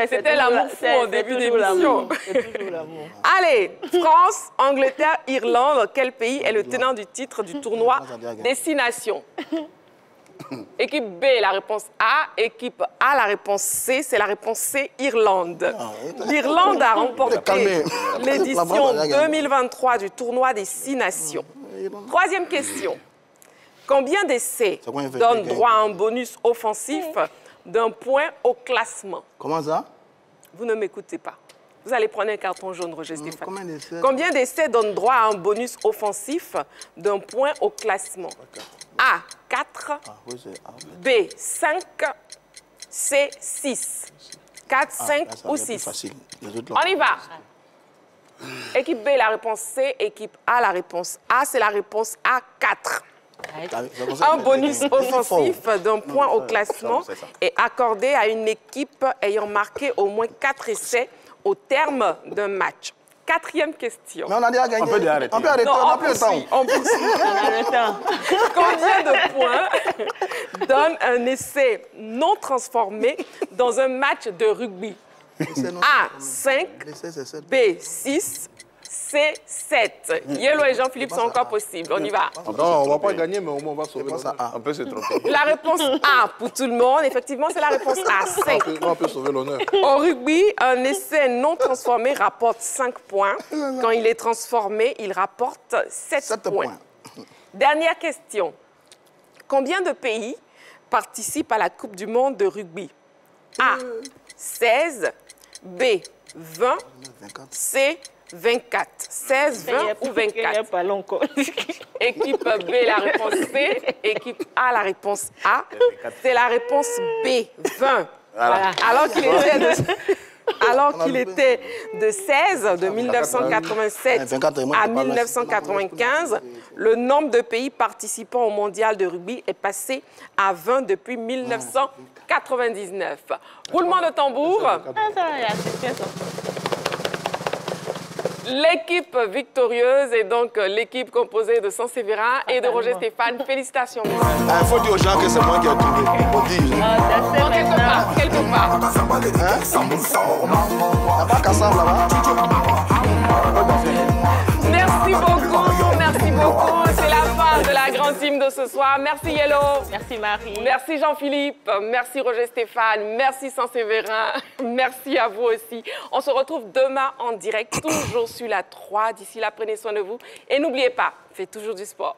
C'était l'amour fou au début d'émission. Allez, France, Angleterre, Irlande. Quel pays est le tenant du titre du tournoi des 6 nations? Équipe B, la réponse A. Équipe A, la réponse C. C'est la réponse C, Irlande. L'Irlande a remporté l'édition 2023 du tournoi des 6 nations. Troisième question. Combien d'essais donnent droit à un bonus offensif d'un point au classement? Comment ça? Vous ne m'écoutez pas. Vous allez prendre un carton jaune, Roger Stéphane. Combien d'essais donnent droit à un bonus offensif d'un point au classement? A, 4. B, 5. C, 6. 4, 5 ou 6. On y va. Équipe B, la réponse C. Équipe A, la réponse A. C'est la réponse A, 4. Un bonus offensif d'un point au classement est accordé à une équipe ayant marqué au moins 4 essais au terme d'un match. 4e question. Mais on a déjà gagné. On peut déjà arrêter. On peut arrêter, Non, on n'a plus le temps. On poursuit. On a le temps. Combien de points donne un essai non transformé dans un match de rugby? A, 5, B, 6, C, 7. Yellow et Jean-Philippe sont encore possibles. On y va. Non, on ne va pas gagner, mais au moins on va sauver l'honneur. On peut se tromper. La réponse A pour tout le monde, effectivement, c'est la réponse A, 5. On peut sauver l'honneur. Au rugby, un essai non transformé rapporte 5 points. Quand il est transformé, il rapporte 7 points. Dernière question. Combien de pays participent à la Coupe du monde de rugby? A, 16, B, 20, C, 24. 16, 20 ou 24. Équipe B, la réponse C. Équipe A, la réponse A. C'est la réponse B, 20. Voilà. Alors qu'il était de 16, de 1987 à 1995, le nombre de pays participants au mondial de rugby est passé à 20 depuis 1999. Roulement de tambour. L'équipe victorieuse est donc l'équipe composée de Saint-Séverin et de Roger Stéphane. Félicitations. Il faut dire aux gens que c'est moi qui ai trouvé. Quelque part. Il n'y a pas qu'à ça là-bas. Merci beaucoup. C'est la fin de la grande team de ce soir. Merci Yellow. Merci Marie. Merci Jean-Philippe. Merci Roger Stéphane. Merci Saint-Séverin. Merci à vous aussi. On se retrouve demain en direct, toujours sur la 3. D'ici là, prenez soin de vous. Et n'oubliez pas, faites toujours du sport.